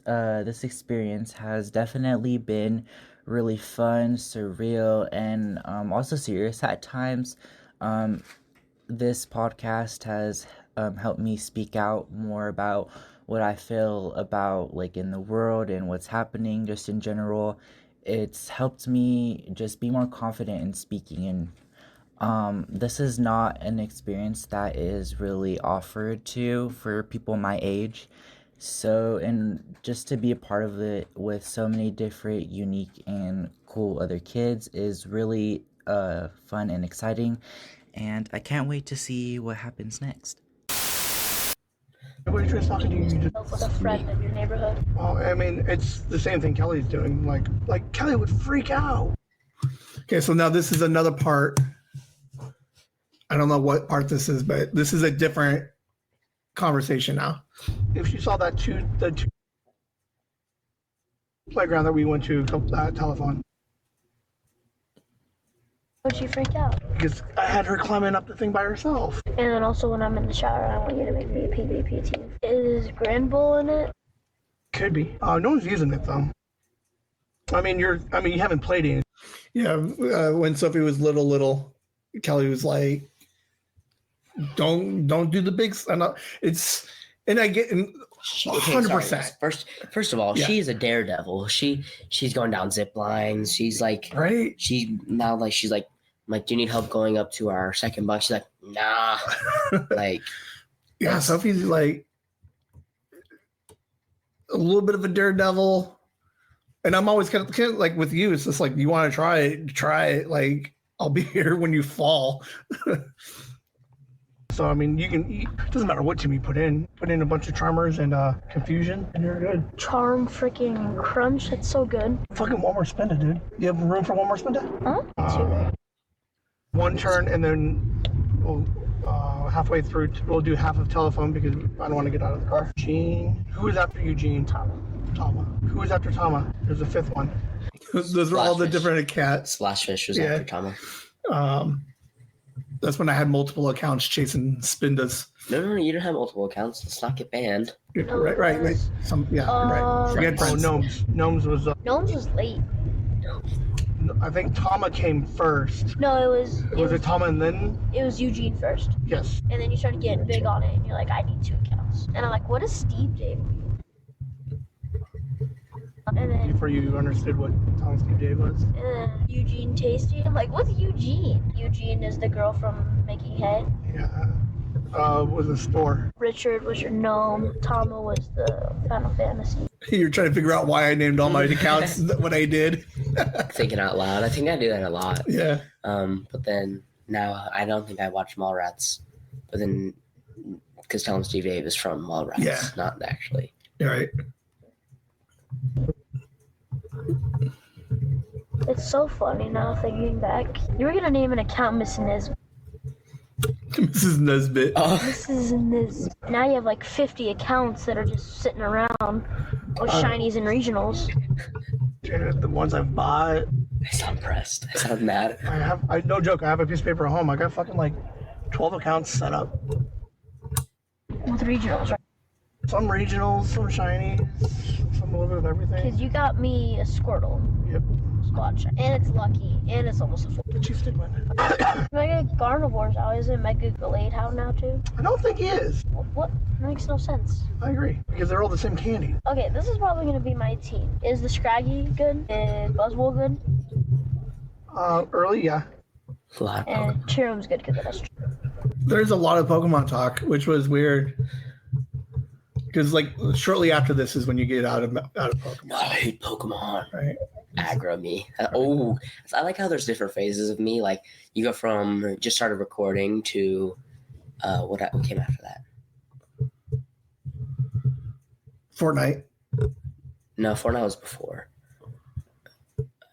experience has definitely been really fun, surreal, and also serious at times. This podcast has helped me speak out more about what I feel about like in the world and what's happening just in general. It's helped me just be more confident in speaking, and this is not an experience that is really offered to for people my age. So, and just to be a part of it with so many different unique and cool other kids is really fun and exciting, and I can't wait to see what happens next. Everybody's just talking to you. You just, With a friend in your neighborhood. well, I mean, it's the same thing Kelly's doing. Like Kelly would freak out. Okay, so now this is another part. I don't know what part this is, but this is a different conversation now. If she saw the two playground that we went to, that telephone, Would she freak out? because I had her climbing up the thing by herself. And then also when I'm in the shower, I want you to make me a PvP team. Is Grand Bull in it? Could be. No one's using it though. I mean, you haven't played it. Yeah, when Sophie was little, Kelly was like, "Don't do the big." And I get 100%. First of all, Yeah. she's a daredevil. She's going down zip lines. She's like, Right? she's like, I'm like, do you need help going up to our second bunk? She's like, nah. Like, Yeah, Sophie's like a little bit of a daredevil, and I'm always kind of like with you. It's just like, you want to try it. Like, I'll be here when you fall. So I mean, it doesn't matter what team you put in a bunch of charmers and confusion, and you're good. Charm freaking crunch. That's so good. Fucking one more spin it, dude. You have room for one more spin it? Huh? One turn, and then we'll halfway through we'll do half of telephone because I don't want to get out of the car. Gene, who is after Eugene? Tama. Who is after Tama? There's a fifth one. Those are all the different cats. Splashfish was after Tama. That's when I had multiple accounts chasing Spindas. No, you don't have multiple accounts. Let's not get banned. Right. Right. Right. Forget Gnomes. Gnomes was. Gnomes was late. I think Tama came first. No, it Was it Tama and then? It was Eugene first. Yes. And then you started getting big on it, and you're like, I need 2 accounts. And I'm like, what is Steve Dave? And then Before you understood what Tom Steve Dave was. Eugene Tasty. I'm like, what's Eugene? Eugene is the girl from Making Hay. Yeah. Was a store. Richard was your gnome. Tama was the Final Fantasy. You're trying to figure out why I named all my accounts what I did. Thinking out loud. I think I do that a lot. Yeah. But then now I don't think I watch Mallrats. But then, because Tom Steve Dave is from Mallrats, Yeah. not actually. You're right. It's so funny now thinking back. You were gonna name an account Miss Nisbet. Mrs. Nesbit. Mrs. Nisbet. Now you have like 50 accounts that are just sitting around with shinies and regionals. The ones I've bought. I sound pressed. I sound mad. No joke, I have a piece of paper at home. I got fucking like 12 accounts set up. With regionals, right? Some regionals, some shinies, some a little bit of everything. Because you got me a Squirtle. Yep. Squad shiny. And it's lucky. And it's almost a full. The Chief did win. Mega Carnivore's out. Isn't Mega Glade out now too? I don't think he is. What? That makes no sense. I agree. Because they're all the same candy. Okay, this is probably gonna be my team. Is the Scraggy good? Is Buzzwole good? Early, yeah. A lot of And Cherum's good because it has. There's a lot of Pokemon talk, which was weird. Because like shortly after this is when you get out of Pokemon. I hate Pokemon. Right. Aggro me. I like how there's different phases of me. Like you go from just started recording to what came after that. Fortnite. No, Fortnite was before.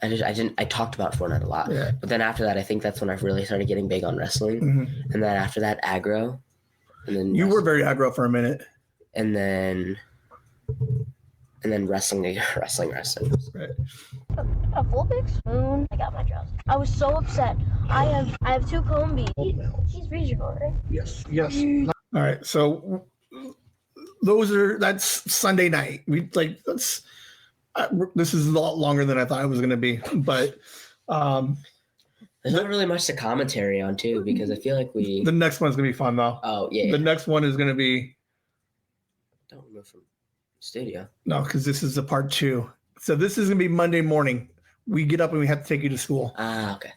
I talked about Fortnite a lot. Yeah. But then after that, I think that's when I really started getting big on wrestling. Mm-hmm. And then after that, aggro. And then You were very aggro for a minute. And then wrestling. Right. A full big spoon. I got my trousers. I was so upset. I have 2 Combies. He's regional, right? Yes. All right. So that's Sunday night. This is a lot longer than I thought it was going to be, but there's not really much to commentary on too, because I feel like the next one's going to be fun though. Oh yeah. The next one is going to be. Don't move from studio. No, because this is a part 2. So this is going to be Monday morning. We get up and we have to take you to school. Ah, okay.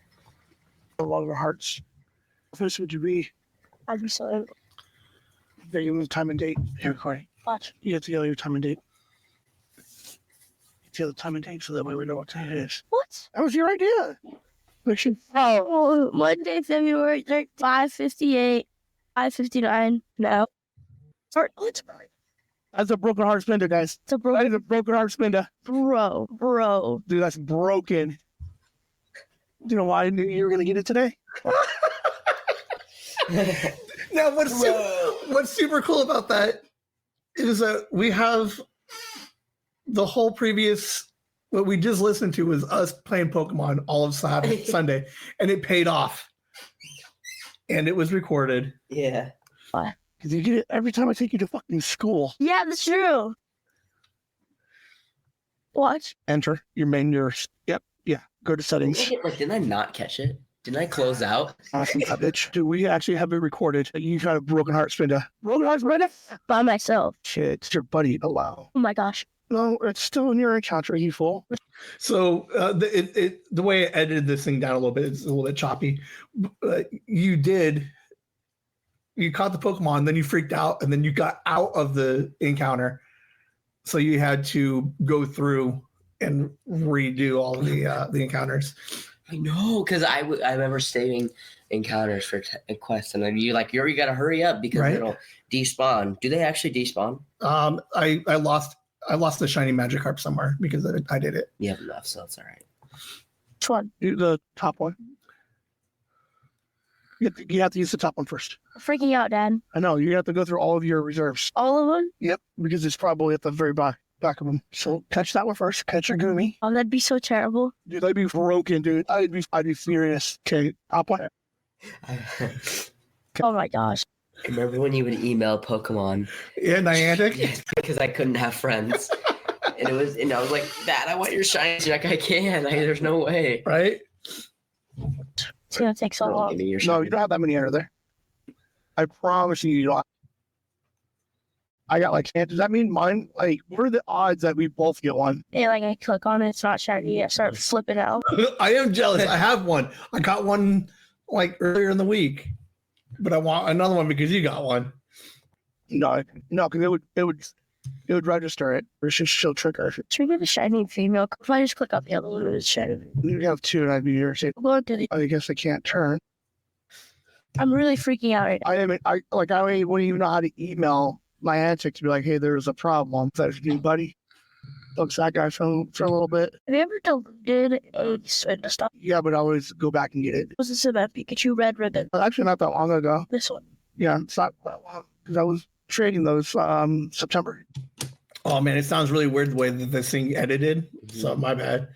A lot of our hearts. First, would you be? I'd be so. There you move time and date. Here, Corey. Watch. You have to yell your time and date. Yell the time and date so that way we know what time it is. What? That was your idea. Oh, Monday, February 5:58, 5:59. No. Sorry. What? That's a broken heart spender, guys. It's a That is a broken heart spender. Bro. Dude, that's broken. Do you know why I knew you were going to get it today? Now, what's super cool about that is that we have the whole previous, what we just listened to was us playing Pokemon all of Saturday, Sunday, and it paid off. And it was recorded. Yeah. Because you get it every time I take you to fucking school. Yeah, that's true. Watch. Enter your menu. Yep. Yeah. Go to settings. Didn't I not catch it? Didn't I close out? Awesome, bitch. Dude, we actually have it recorded. You got a broken heart spender. Broken heart spender? By myself. Shit, it's your buddy. Allow. Oh my gosh. No, it's still in your encounter, you fool. So the way I edited this thing down a little bit, it's a little bit choppy. You caught the Pokemon, then you freaked out, and then you got out of the encounter. So you had to go through and redo all of the encounters. I know, because I remember saving encounters for quests, and then you got to hurry up because it'll despawn. Do they actually despawn? I lost the shiny Magikarp somewhere because I did it. You have enough, so it's all right. Which one? The top one. You have to use the top one first. I'm freaking out, Dad. I know. You have to go through all of your reserves. All of them? Yep, because it's probably at the very back of them. So catch that one first. Catch your Goomy. Oh, that'd be so terrible. Dude, that'd be broken, dude. I'd be furious. Okay, top one. Oh my gosh. I remember when you would email Pokemon. Yeah, Niantic? Yes, because I couldn't have friends. and I was like, Dad, I want your shiny. She's like, I can't. There's no way. Right? It's gonna take so long. Give me your No, shiny. you don't have that many under there. I promise you don't. I got does that mean mine? What are the odds that we both get one? Yeah, I click on it, it's not shiny. I start flipping out. I am jealous. I have one. I got one earlier in the week, but I want another one because you got one. No, because it would register it. Or she'll trigger. Should we get a shiny female? If I just click on the other one, it's shiny. You have 2, and I'd be irritated. Go to the. I guess I can't turn. I'm really freaking out right now. I wouldn't even know how to email my Niantic to be like, hey, there's a problem. That's you, buddy. Looks that guy for a little bit. Have you ever deleted a spin stuff? Yeah, but I always go back and get it. Was this about Pikachu Red Ribbon? Actually, not that long ago. This one. Yeah, it's not that long because I was trading those September. Oh man, it sounds really weird the way that this thing edited. So my bad.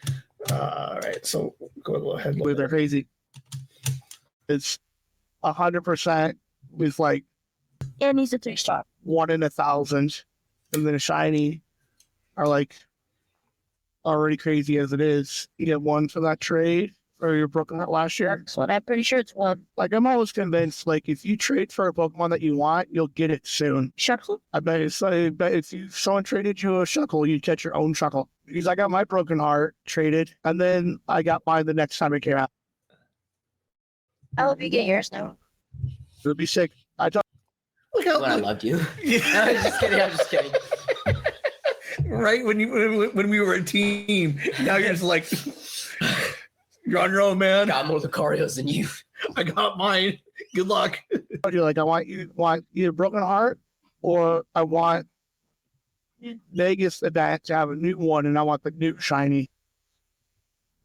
All right, so go ahead. They're crazy. It's 100% with And he's a 3-star. 1 in 1,000, and then a shiny are already crazy as it is. You get 1 for that trade or your broken heart last year. So I'm pretty sure it's 1. I'm always convinced if you trade for a Pokemon that you want, you'll get it soon. Shuckle? I bet if someone traded you a Shuckle, you'd catch your own Shuckle. Because I got my broken heart traded, and then I got mine the next time it came out. I hope you get yours now. It would be sick. Look how I loved you. Yeah. I'm just kidding. Right when we were a team. Now you're just you're on your own, man. Got more Lucarios than you. I got mine. Good luck. You're I want either broken heart or I want Vegas event to have a new one, and I want the new shiny.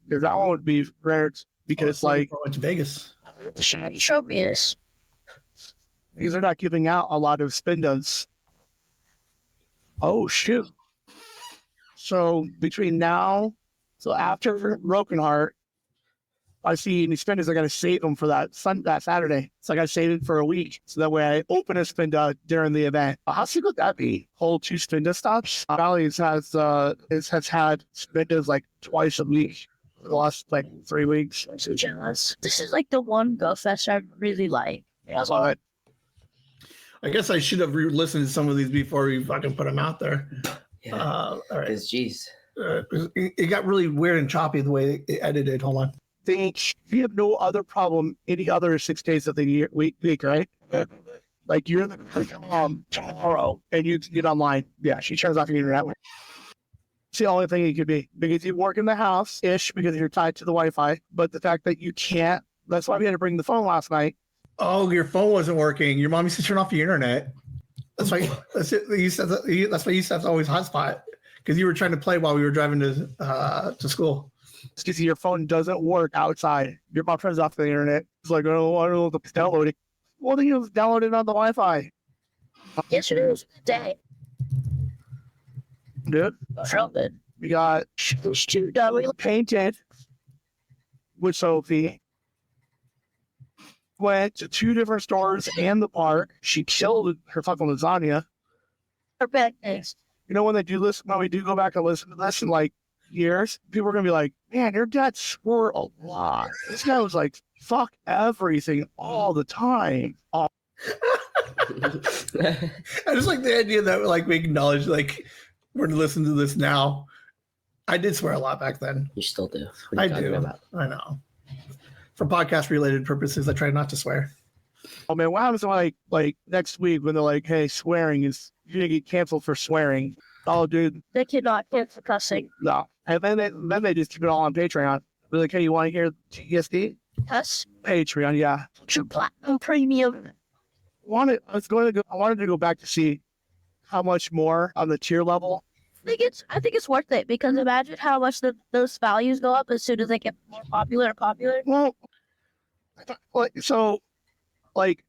Because that one would be rare because like went to Vegas. The shiny trophy is. because they're not giving out a lot of spindas. Oh shoot! So between now, so after Broken Heart, I see any spindas. I got to save them for that Saturday. So I got to save it for a week. So that way I open a spinda during the event. How sick would that be? Hold 2 spinda stops. Bally's has had spindas like twice a week for the last like 3 weeks. I'm so jealous. This is like the one Go Fest I really like. I love it. I guess I should have listened to some of these before we fucking put them out there. Yeah. All right. Because, geez. It got really weird and choppy the way it edited. Hold on. You have no other problem any other 6 days of the week, right? Like you're in the tomorrow and you get online. Yeah, she turns off your internet. It's the only thing it could be because you work in the house ish because you're tied to the Wi-Fi. But the fact that you can't, that's why we had to bring the phone last night. Oh, your phone wasn't working. Your mom used to turn off your internet. That's why. That's it. That's why you used to have to always hotspot because you were trying to play while we were driving to school. It's because your phone doesn't work outside. Your mom turns off the internet. It's like, oh, I don't know if it's downloading. Well, then you download it on the Wi-Fi. Yes, it is. Day. Dude, Something. we got painted with Sophie. Went to 2 different stores and the park. She killed her fucking lasagna. Her bad things. You know, when they do this, when we do go back and listen to this in like years, people are gonna be like, man, your dad swore a lot. This guy was like, fuck everything all the time. I just like the idea that like we acknowledge like we're listening to this now. I did swear a lot back then. You still do. What are you I talking do. about? I know. For podcast related purposes, I try not to swear. Oh man, what happens like next week when they're like, hey, swearing is you're gonna get canceled for swearing? Oh, dude, They cannot cancel cussing. no. And then they just keep it all on Patreon. They're like, hey, you want to hear TSD? Cuss. Patreon, yeah. True Platinum Premium. I wanted to go back to see how much more on the tier level. I think it's worth it because imagine how much those values go up as soon as they get more popular and popular. Well, like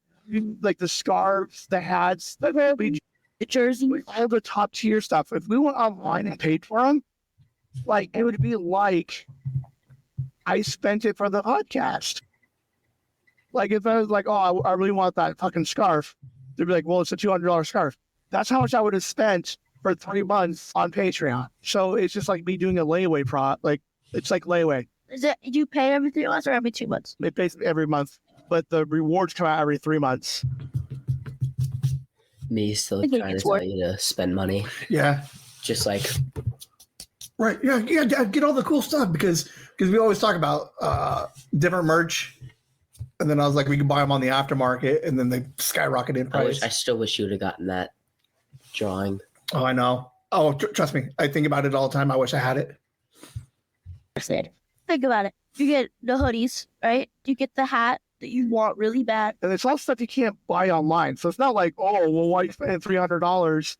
the scarves, the hats, The jersey. all the top tier stuff. If we went online and paid for them, like it would be like I spent it for the podcast. Like if I was like, oh, I really want that fucking scarf, they'd be like, well, it's a $200 scarf. That's how much I would have spent for 3 months on Patreon. So it's just like me doing a layaway like it's like layaway. Is it? You pay every 3 months or every 2 months? It pays every month, but the rewards come out every 3 months. Me still I think trying to it's tell worth- you to spend money. Yeah. Just like, Right. Yeah. Get all the cool stuff because we always talk about different merch, and then I was like, we can buy them on the aftermarket, and then they skyrocket in price. I still wish you would have gotten that drawing. Oh, I know. Oh, trust me, I think about it all the time. I wish I had it. Think about it. You get the hoodies, right? You get the hat that you want really bad. And it's all stuff you can't buy online. So it's not like, oh, well, why are you spending $300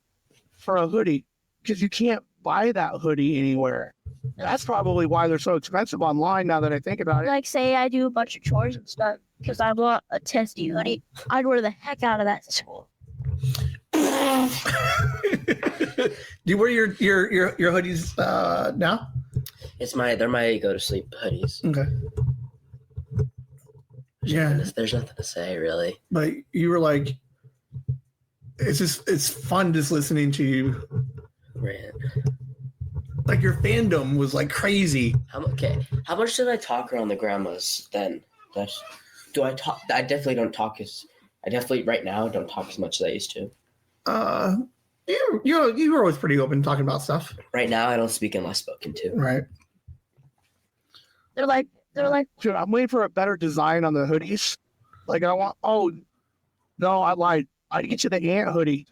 for a hoodie? Because you can't buy that hoodie anywhere. That's probably why they're so expensive online now that I think about it. Like, say I do a bunch of chores and stuff because I want a testy hoodie. I'd wear the heck out of that to school. Do you wear your hoodies now? They're my go to sleep hoodies. Okay. Yeah, There's nothing to say really. but you were like, it's fun just listening to you. Right. Like your fandom was like crazy. Okay. How much did I talk around the grandmas then? Do I talk? I definitely don't talk right now don't talk as much as I used to. You were always pretty open talking about stuff, Right now, I don't speak unless spoken to. right? They're like, Dude, I'm waiting for a better design on the hoodies. Like, oh, no, I lied. I'd get you the ant hoodie.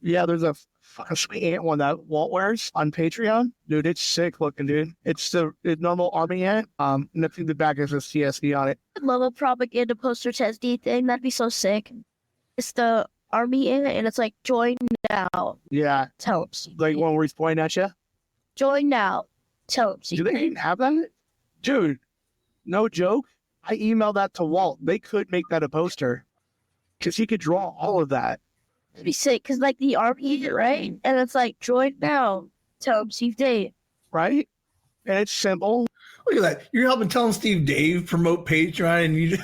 Yeah, there's a fucking sweet ant one that Walt wears on Patreon. Dude, it's sick looking, dude. It's the normal army ant. And I think the back is just CSD on it. I'd love a propaganda poster testy thing. That'd be so sick. It's the army in it, and it's like join now. Yeah. Tells Like one where he's pointing at you. join now. Tells Do they even have that? Dude, no joke. I emailed that to Walt. They could make that a poster because he could draw all of that. It'd be sick because like the army, right? And it's like join now. Tell him Steve Dave. Right? And it's simple. Look at that. You're helping Tell 'em Steve Dave promote Patreon, and you.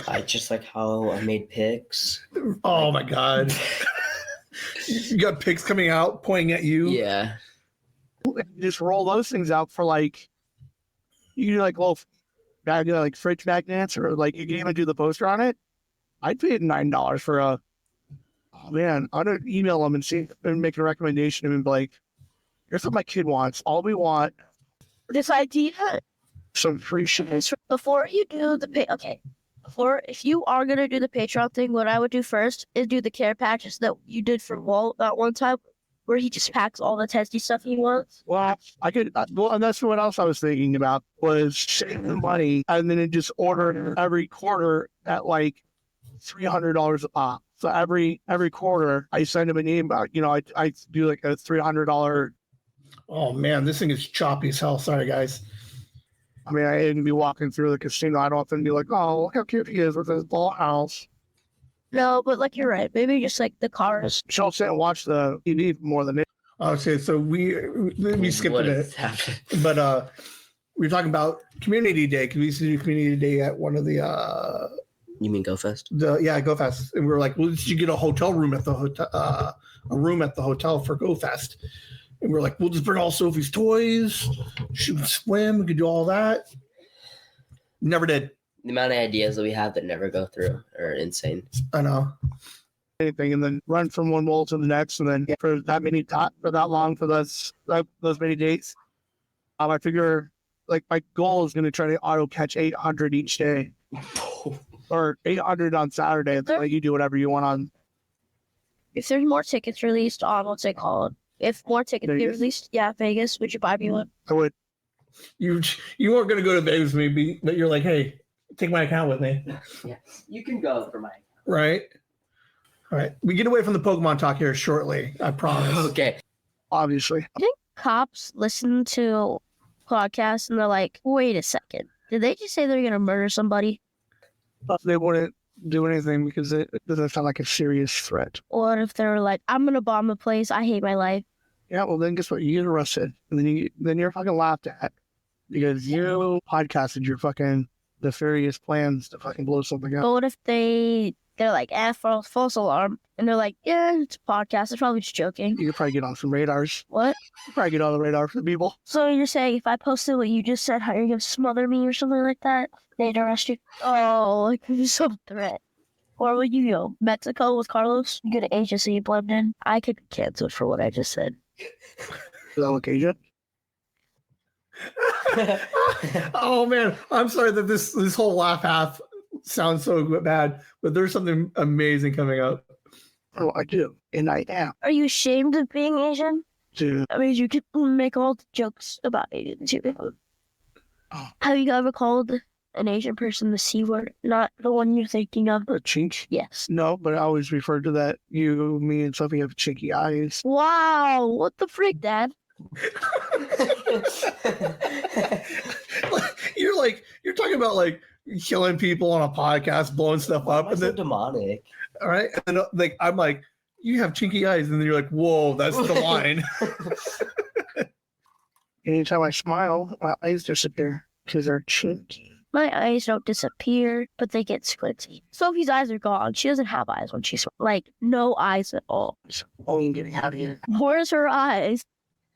I just like how I made pics. Oh my God. You got pics coming out pointing at you. Yeah. Just roll those things out for like, you do like little like fridge magnets, or like you can even do the poster on it. I'd pay $9 for a. Oh man, I'm gonna email them and see and make a recommendation and be like, here's what my kid wants. All we want This idea some free shit. is before you do the before if you are gonna do the Patreon thing, what I would do first is do the care packages that you did for Walt that one time, where he just packs all the testy stuff he wants. Well, I could. Well, and that's what else I was thinking about was saving money and then just order every quarter at like $300 a pop. So every quarter, I send him an email. You know, I do like a $300. Oh man, this thing is choppy as hell. Sorry, guys. I mean, I didn't be walking through the casino. I don't have to be like, oh, look how cute he is with his ball house. No, but like you're right. Maybe just like the cars. She'll sit and watch the TV more than it. Okay, so we skipped What a is bit, happening? but we were talking about Community Day because we used to do Community Day at one of the You mean Go Fest? Go Fest, and we were like, well, did you get a hotel room at the hotel, a room at the hotel for Go Fest? And we're like, we'll just bring all Sophie's toys. She can swim. We could do all that. Never did. The amount of ideas that we have that never go through are insane. I know. Anything, and then run from one wall to the next, and then for that long for those many dates. I figure like my goal is going to try to auto catch 800 each day, or 800 on Saturday. And let you do whatever you want on. If there's more tickets released on what's it called? If more tickets get Vegas? released, yeah, Vegas, would you buy me one? I would. You weren't going to go to Vegas with me, but you're like, hey, take my account with me. Yes, you can go for my. Right? All right. We get away from the Pokemon talk here shortly. I promise. Okay. Obviously, I think cops listen to podcasts and they're like, wait a second. Did they just say they're going to murder somebody? they wouldn't do anything because it doesn't sound like a serious threat. Or if they're like, I'm going to bomb the place. I hate my life. Yeah, well then guess what? You get arrested, and then you're fucking laughed at because you podcasted your fucking nefarious plans to fucking blow something up. But what if they're like, false alarm. And they're like, yeah, it's a podcast. They're probably just joking. You could probably get on some radars. What? You could probably get on the radar for the people. So you're saying if I posted what you just said, how you're going to smother me or something like that, they'd arrest you? Oh, like some threat. Or would you go Mexico with Carlos? You get an agency blend in. I could be canceled for what I just said. Is that look Asia? Oh man, I'm sorry that this whole laugh half sounds so bad, but there's something amazing coming up. Oh, I do, and I am. Are you ashamed of being Asian? Dude. I mean, you could make all the jokes about Asians. Oh. Have you ever called an Asian person the C word? Not the one you're thinking of? A chink? Yes. No, but I always refer to that. You, me, and Sophie have chinky eyes. Wow, what the freak, Dad? You're talking about like killing people on a podcast, blowing stuff up, and so then demonic. all right, and then like I'm like, you have chinky eyes, and then you're like, whoa, that's the line. Anytime I smile, my eyes disappear because they're chinky. My eyes don't disappear, but they get squinty. Sophie's eyes are gone. She doesn't have eyes when she's like no eyes at all. Oh, I'm getting out of here. Where's her eyes?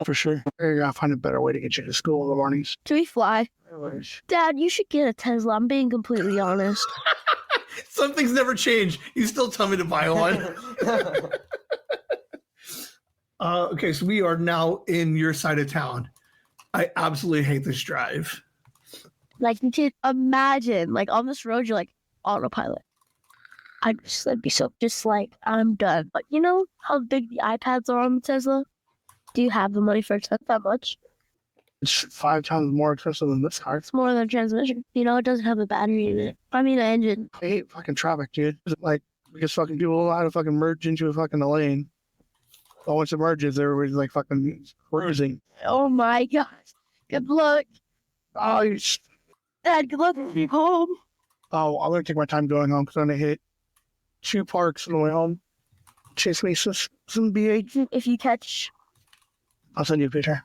For sure. I gotta find a better way to get you to school in the mornings. Do we fly? I wish. Dad, you should get a Tesla. I'm being completely honest. Some things never change. You still tell me to buy one. Okay, so we are now in your side of town. I absolutely hate this drive. Like, you can imagine, like, on this road, you're like, autopilot. I'd be so, just like, I'm done. But you know how big the iPads are on the Tesla? Do you have the money for that much? It's 5 times more expensive than this car. It's more than a transmission. You know, it doesn't have a battery in it. I mean, an engine. I hate fucking traffic, dude. Like, because fucking people don't know how to fucking merge into a fucking lane. But once it merges, everybody's like fucking cruising. Oh my gosh. Good luck. Oh, Dad, good luck with you home. I'm gonna take my time going home because I'm gonna hit 2 parks on the way home. Chase me some BH. If you catch, I'll send you a picture.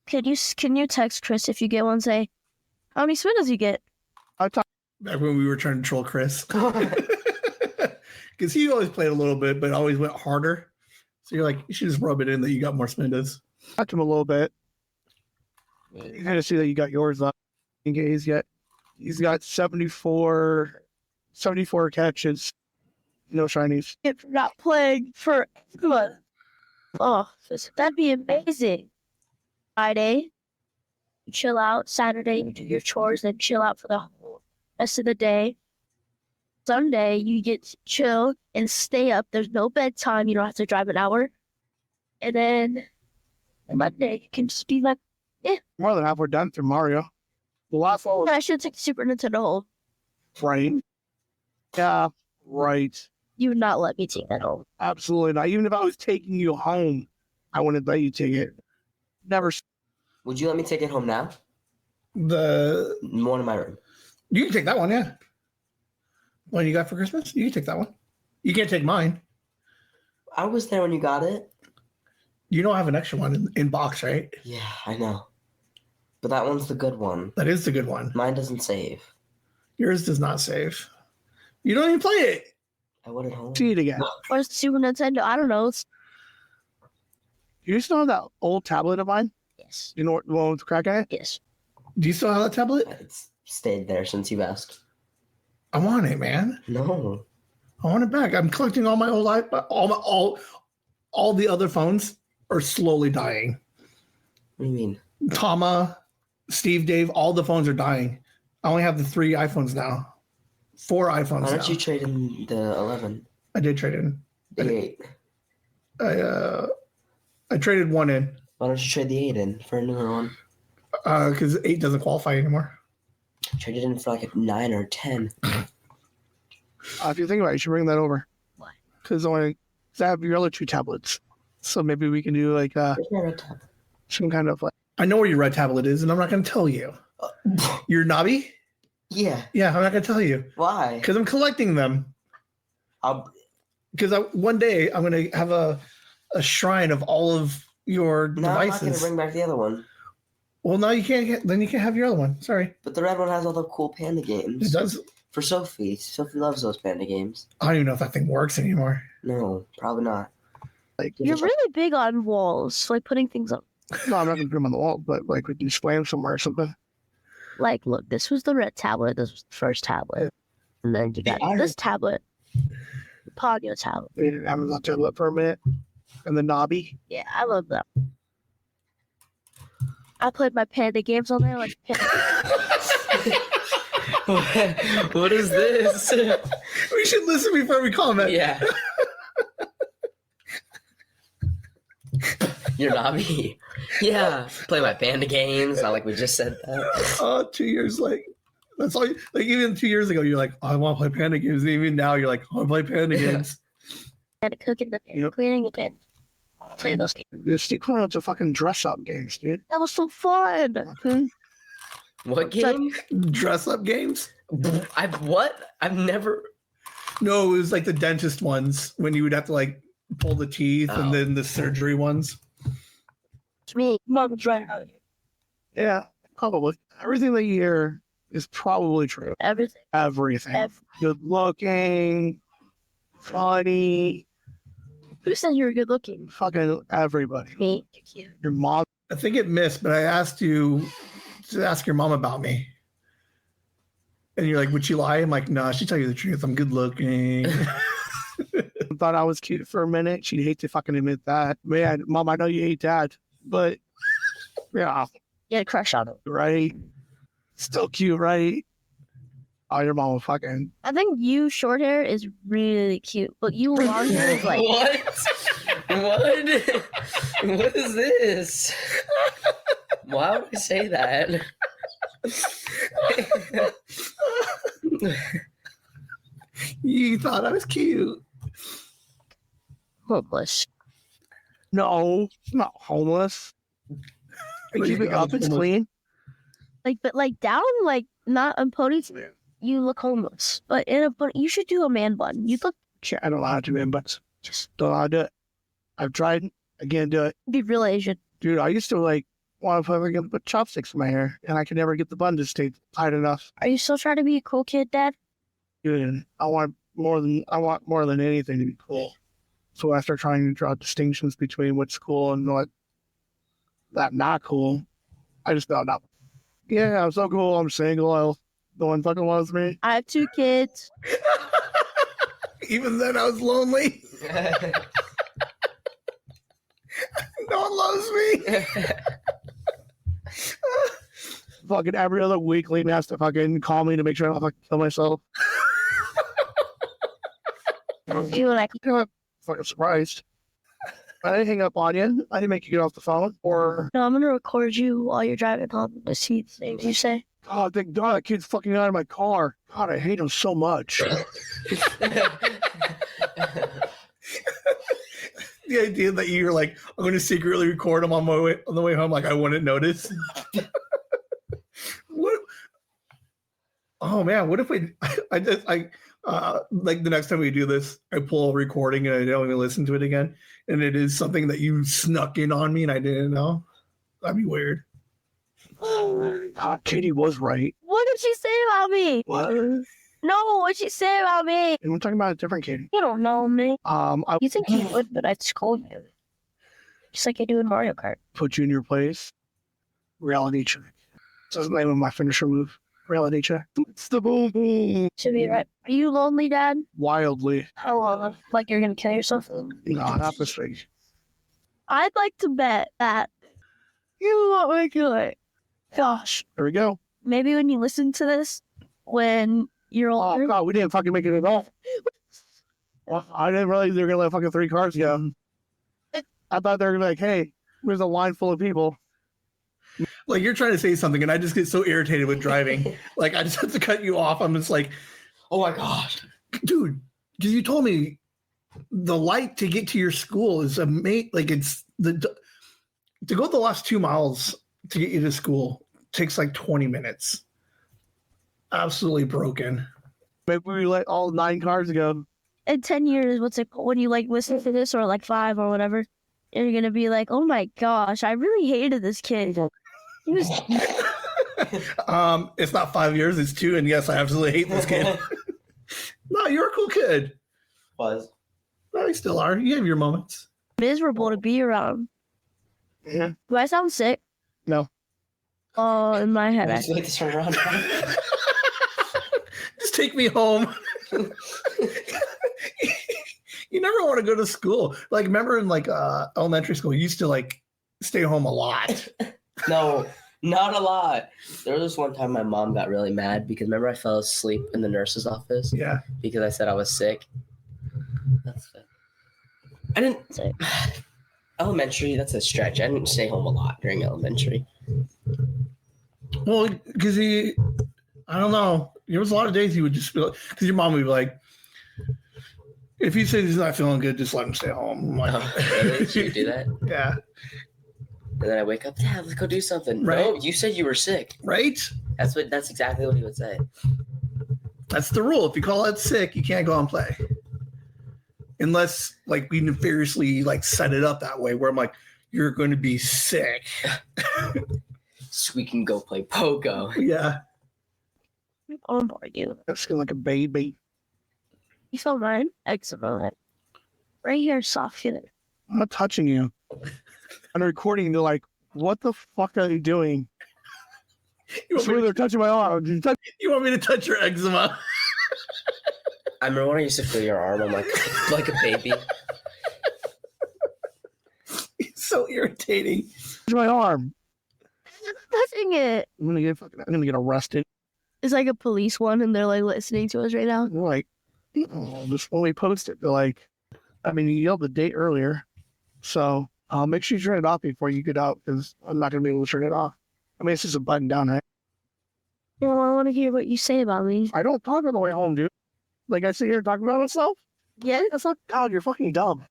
can you text Chris if you get one? Say, how many spindles you get? Back when we were trying to troll Chris. Because he always played a little bit, but always went harder. So you're like, you should just rub it in that you got more spindles. Talked to him a little bit. You kind of see that you got yours up. He's got 74 catches. No shinies. If you're not playing for everyone. Oh, that'd be amazing. Friday, you chill out. Saturday, you do your chores, then chill out for the whole rest of the day. Sunday, you get to chill and stay up. There's no bedtime. You don't have to drive an hour. And then Monday, you can just be like, More than halfway done through Mario. The last one was I should take the Super Nintendo home. right. Yeah, right. You would not let me take that home. Absolutely not. Even if I was taking you home, I wouldn't let you take it. Never. Would you let me take it home now? The One in my room. You can take that one, yeah. One you got for Christmas? You can take that one. You can't take mine. I was there when you got it. You don't have an extra one in box, right? Yeah, I know. But that one's the good one. That is the good one. Mine doesn't save. Yours does not save. You don't even play it. I want it home. See it again. Where's the Super Nintendo? I don't know. You still have that old tablet of mine? Yes. You know what, the one with the crack in it? Yes. Do you still have that tablet? It's stayed there since you've asked. I want it, man. No. I want it back. I'm collecting all my old iPod. All the other phones are slowly dying. What do you mean? Tama, Steve, Dave, all the phones are dying. I only have the 3 iPhones now. 4 iPhones Why now. don't you trade in the 11? I did trade in. The 8. I traded 1 in. Why don't you trade the 8 in for a newer one? Because 8 doesn't qualify anymore. Trade it in for like a 9 or 10. If you think about it, you should bring that over. Why? Because I have your other 2 tablets. So maybe we can do like Where's my red tab? some kind of like. I know where your red tablet is, and I'm not going to tell you. Your Nabi? Yeah. Yeah, I'm not going to tell you. Why? Because I'm collecting them. Because one day I'm going to have a shrine of all of your No, I'm not going to devices. bring back the other one. Well, now you can't then you can't have your other one. Sorry. But the red one has all the cool panda games. It does. For Sophie. Sophie loves those panda games. I don't even know if that thing works anymore. No, probably not. Like, You're really big on walls, like putting things up. no, I'm not going to put them on the wall, but like we can display them somewhere or something. Like, look, this was the red tablet. This was the first tablet. And then you got this tablet. The Ponyo tablet. We didn't have Amazon tablet for a minute. And the Nobby. Yeah, I love that. I played my panda games on there. Like, What is this? We should listen before we comment. Yeah. You're Nabi. Yeah. Play my panda games. Not like we just said that. 2 years like that's all. Like even 2 years ago, you're like, I want to play panda games. And even now, you're like, I want to play panda games. and cooking the pan, cleaning the pan. Play those games. There's still clones of fucking dress up games, dude. That was so fun. What game? Dress up games? I've never. No, it was like the dentist ones when you would have to like pull the teeth, and then the surgery ones. It's me. Mom's right out here. Yeah, probably. Everything that you hear is probably true. Everything. Everything. Good looking, funny. Who said you were good looking? Fucking everybody. Me. You're cute. Your mom. I think it missed, but I asked you to ask your mom about me. And you're like, would she lie? I'm like, nah, she'd tell you the truth. I'm good looking. Thought I was cute for a minute. She'd hate to fucking admit that. Man, Mom, I know you hate Dad, but yeah. You had a crush on him. Right? Still cute, right? Oh, your mom will fucking. I think you short hair is really cute, but you long hair is like. What? What is this? Why would I say that? You thought I was cute. Homeless. No, it's not homeless. I keep it up. It's clean. Like, but like down, like not on ponytail, you look homeless. But in a bun, you should do a man bun. You look. Shit, I don't know how to do it, but just don't know how to do it. I've tried. I can't do it. Be real Asian. Dude, I used to like want to put chopsticks in my hair, and I could never get the bun to stay tight enough. Are you still trying to be a cool kid, Dad? Dude, I want more than anything to be cool. So I start trying to draw distinctions between what's cool and what that not cool. I just found out. Yeah, I'm so cool. I'm single. No one fucking loves me. I have 2 kids. Even then, I was lonely. No one loves me. Fucking every other week, Liam has to fucking call me to make sure I don't fucking kill myself. You like Fucking surprised. I didn't hang up on you. I didn't make you get off the phone. Or, no, I'm gonna record you while you're driving home to see the things you say. God, thank God that kid's fucking out of my car. God, I hate him so much. The idea that you're like, I'm going to secretly record him on the way home, like I wouldn't notice. What? Oh man, what if like the next time we do this, I pull a recording and I don't even listen to it again, and it is something that you snuck in on me and I didn't know? That'd be weird. God, Katie was right. What did she say about me? What? No, what'd she say about me? And we're talking about a different Katie. You don't know me. I You think you would, but I'd scold you. Just like I do in Mario Kart. put you in your place. Reality check. That's the name of my finisher move. Reality check. It's the boom boom. Should be right. Are you lonely, Dad? Wildly. How long? Like you're gonna kill yourself? No, not this week. I'd like to bet that you won't make it. Gosh, There we go. maybe when you listen to this, when you're Oh, older. God, we didn't fucking make it at all. Well, I didn't realize they were going to let fucking 3 cars go. I thought they were going to be like, hey, there's a line full of people. Like you're trying to say something, and I just get so irritated with driving. Like I just have to cut you off. I'm just like, oh my gosh, dude, because you told me the light to get to your school is like it's to go the last 2 miles to get you to school takes like 20 minutes. Absolutely broken. Maybe we let all 9 cars go. In 10 years, what's it called? When you like listen to this, or like 5 or whatever, and you're gonna be like, oh my gosh, I really hated this kid. He was It's not 5 years, it's 2, and yes, I absolutely hate this kid. No, you're a cool kid. Was. No, you still are. You have your moments. miserable to be around. Yeah. Do I sound sick? No. Oh, in my head. Would you like to turn around? Just take me home. You never want to go to school. Like, remember in like elementary school, you used to like stay home a lot. No, not a lot. There was this one time my mom got really mad because remember I fell asleep in the nurse's office? Yeah. Because I said I was sick. That's fair. I didn't say elementary, that's a stretch. I didn't stay home a lot during elementary. Well, because I don't know. There was a lot of days he would just be like, because your mom would be like, if he says he's not feeling good, just let him stay home. I'm like, Really? Did you do that? Yeah. And then I wake up, Dad, let's go do something. Right. No, you said you were sick. Right? That's exactly what he would say. That's the rule. If you call out sick, you can't go and play. Unless like we nefariously like set it up that way where I'm like, you're going to be sick. So we can go play Pogo. Yeah. On board you. That's feeling like a baby. You feel mine? Excellent. Right here, soft feeling. I'm not touching you. On a recording, they're like, what the fuck are you doing? They're touching my arm. You want me to touch your eczema? I remember when I used to feel your arm, I'm like a baby. It's so irritating. Touch my arm. Touching it. I'm gonna get arrested. It's like a police one, and they're like listening to us right now. They're like, oh, just when we post it, they're like, I mean, you yelled the date earlier, so make sure you turn it off before you get out, because I'm not gonna be able to turn it off. I mean, it's just a button down, right? Well, I want to hear what you say about me. I don't talk on the way home, dude. Like I sit here and talk about myself? Yeah. That's not God, you're fucking dumb.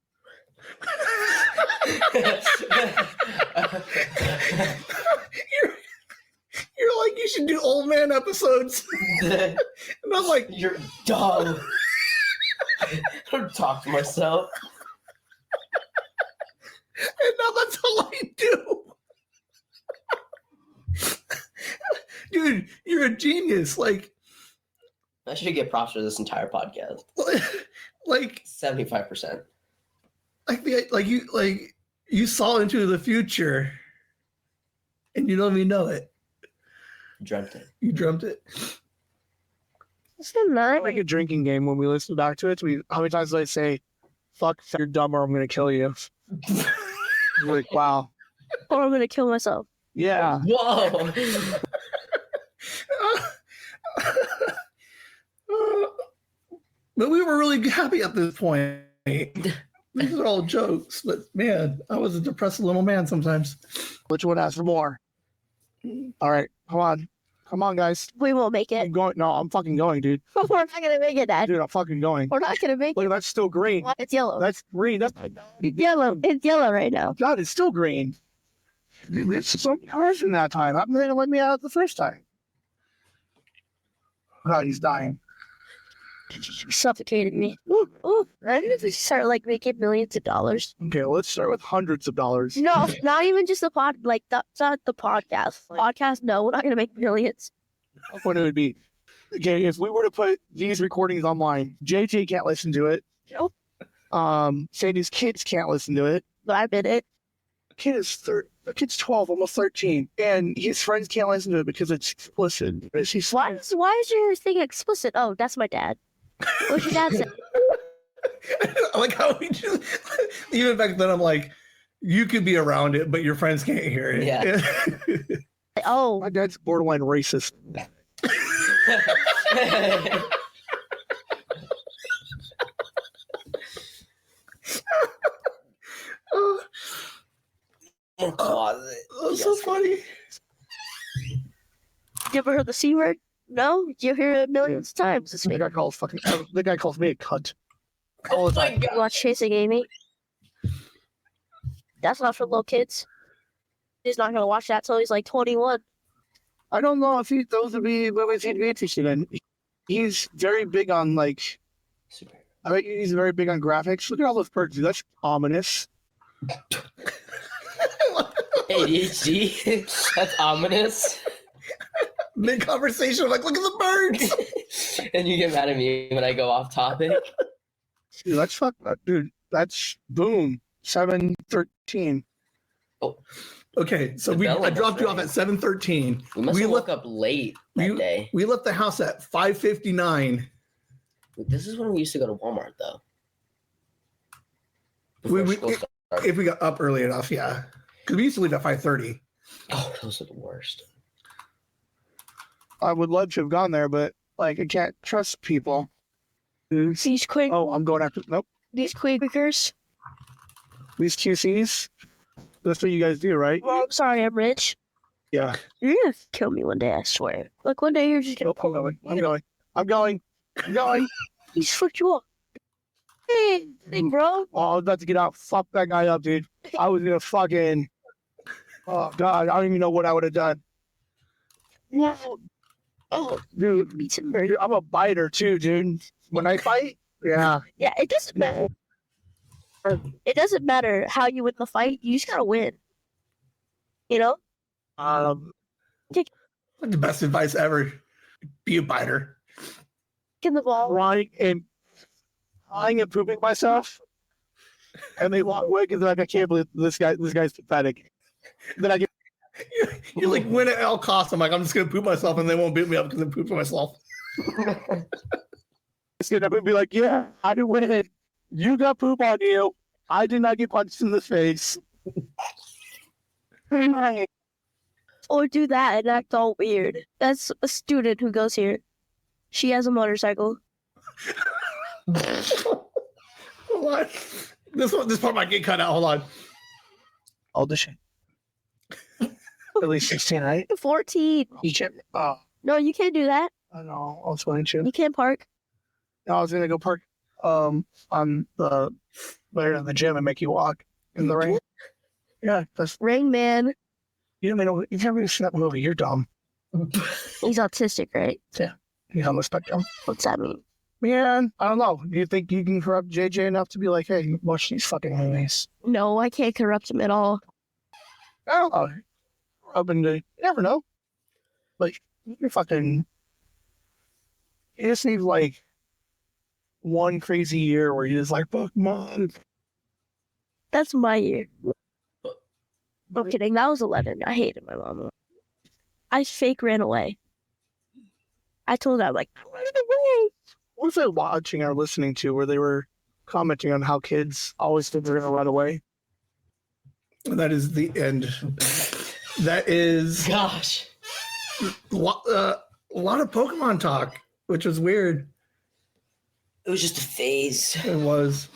You're like, you should do old man episodes. And I'm like, You're dumb. I don't talk to myself. and now that's all I do. Dude, you're a genius. Like, I should get props for this entire podcast. like 75%. You saw into the future, and you don't even know it. Dreamt it. You dreamt it. It's so nice. Like a drinking game when we listen back to it. How many times do I say, fuck, you're dumb or I'm going to kill you? You're like, wow. Or I'm gonna kill myself. Yeah. Whoa. But we were really happy at this point. These are all jokes, but man, I was a depressed little man sometimes. Which one asks for more? All right, come on, guys. We won't make I'm it. going. No, I'm fucking going, dude. We're not gonna make it, Dad. Dude, I'm fucking going. We're not gonna make Look, it. that's still green. It's yellow. That's green. That's Yellow. It's yellow right now. God, it's still green. It's so harsh in that time. I'm gonna let me out the first time. God, he's dying. You suffocated me. Ooh. I need to start like making millions of dollars. Okay, let's start with hundreds of dollars. No, not even just the pod. Like that's not the podcast. Podcast. No, we're not gonna make millions. What it would be. Okay, if we were to put these recordings online, JJ can't listen to it. Nope. Sadie's kids can't listen to it. But I admit it. The kid's 12, almost 13, and his friends can't listen to it because it's explicit. She's Why is your thing explicit? Oh, that's my dad. What's your dad say? I like how we just, even back then, I'm like, you could be around it, but your friends can't hear it. Yeah. Oh, My dad's borderline racist. Closet. That's so funny. you ever heard the C word? No, you hear it millions of times this The week. guy calls me a cunt. Oh my You god. watch Chasing Amy? That's not for little kids. He's not gonna watch that till he's like 21. I don't know if those would be movies he'd be interested in. He's very big on like. Super. I bet he's very big on graphics. Look at all those birds. Dude. That's ominous. ADHD. That's ominous. Mid conversation, I'm like, look at the birds. And you get mad at me when I go off topic. Dude, that's fuck. Dude, that's boom. 7:13. Oh, Okay, so The bell I dropped almost you off rang. at 7:13. we must We have left- woke up late that day. We left the house at 5:59. This is when we used to go to Walmart, though. We- Before school started. If we got up early enough, yeah. Because we used to leave at 5:30. Oh, those are the worst. I would love to have gone there, but like I can't trust people. These quick, Oh, I'm going after. Nope. these quickers. These QCs. That's what you guys do, right? Well, I'm sorry, I'm rich. Yeah. You're gonna kill me one day, I swear. Like one day you're just gonna Nope, I'm going. I'm going. I'm going. I'm going. He just fucked you up. Hey, bro. Oh, I was about to get out. Fuck that guy up, dude. I was gonna fucking. Oh God, I don't even know what I would have done, No. Oh, dude. me too. Dude, I'm a biter too, dude. When I fight, yeah. Yeah, it doesn't matter. It doesn't matter how you win the fight. You just gotta win. You know? The best advice ever. Be a biter. Get the ball. Crying and pooping myself, and they walk away because like I can't believe this guy's pathetic. Then I get You're like, win at all costs. I'm like, I'm just going to poop myself and they won't beat me up because I pooped myself. get up and be like, yeah, I didn't win it. You got poop on you. I did not get punched in the face. Or do that and act all weird. That's a student who goes here. She has a motorcycle. Hold on. This part might get cut out. Hold on. All the shit. At least 16, right? 14. You can't. Oh, No, you can't do that. I know. I was going to. You can't park. I was gonna go park on the way to the gym and make you walk in the rain. Yeah, that's Rain Man. you don't know. You can't really see that movie. You're dumb. He's autistic, right? Yeah, he's on the spectrum. What's that mean? Man, I don't know. Do you think you can corrupt JJ enough to be like, hey, watch these fucking movies? No, I can't corrupt him at all. I don't know. Rubbing the, you never know. Like, you're fucking. You just need like one crazy year where you just like, fuck mom. That's my year. I'm kidding. That was 11. I hated my mom. I fake ran away. I told her, I'm like, I ran away. What was I watching or listening to where they were commenting on how kids always think they're going to run away? That is the end. That is Gosh. a lot of Pokemon talk, which was weird. It was just a phase. It was.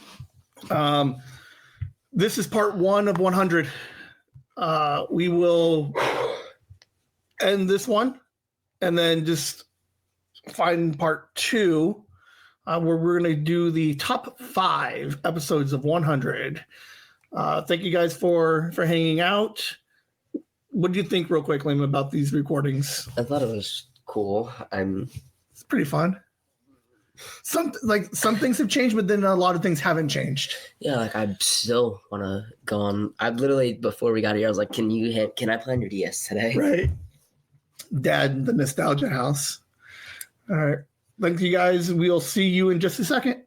This is part 1 of 100. We will end this one and then just find part 2 where we're going to do the top 5 episodes of 100. Thank you guys for hanging out. What do you think, real quick, Liam, about these recordings? I thought it was cool. It's pretty fun. Some things have changed, but then a lot of things haven't changed. Yeah, like I still want to go on. I literally, before we got here, I was like, can I play on your DS today? Right. Dad, the nostalgia house. All right. Thank you guys. We'll see you in just a second.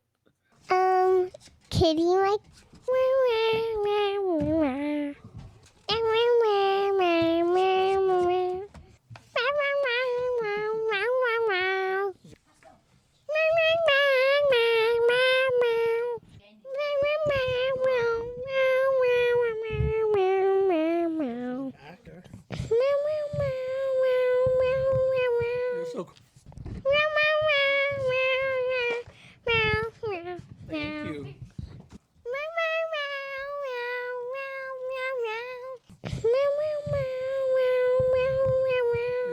Kitty like. So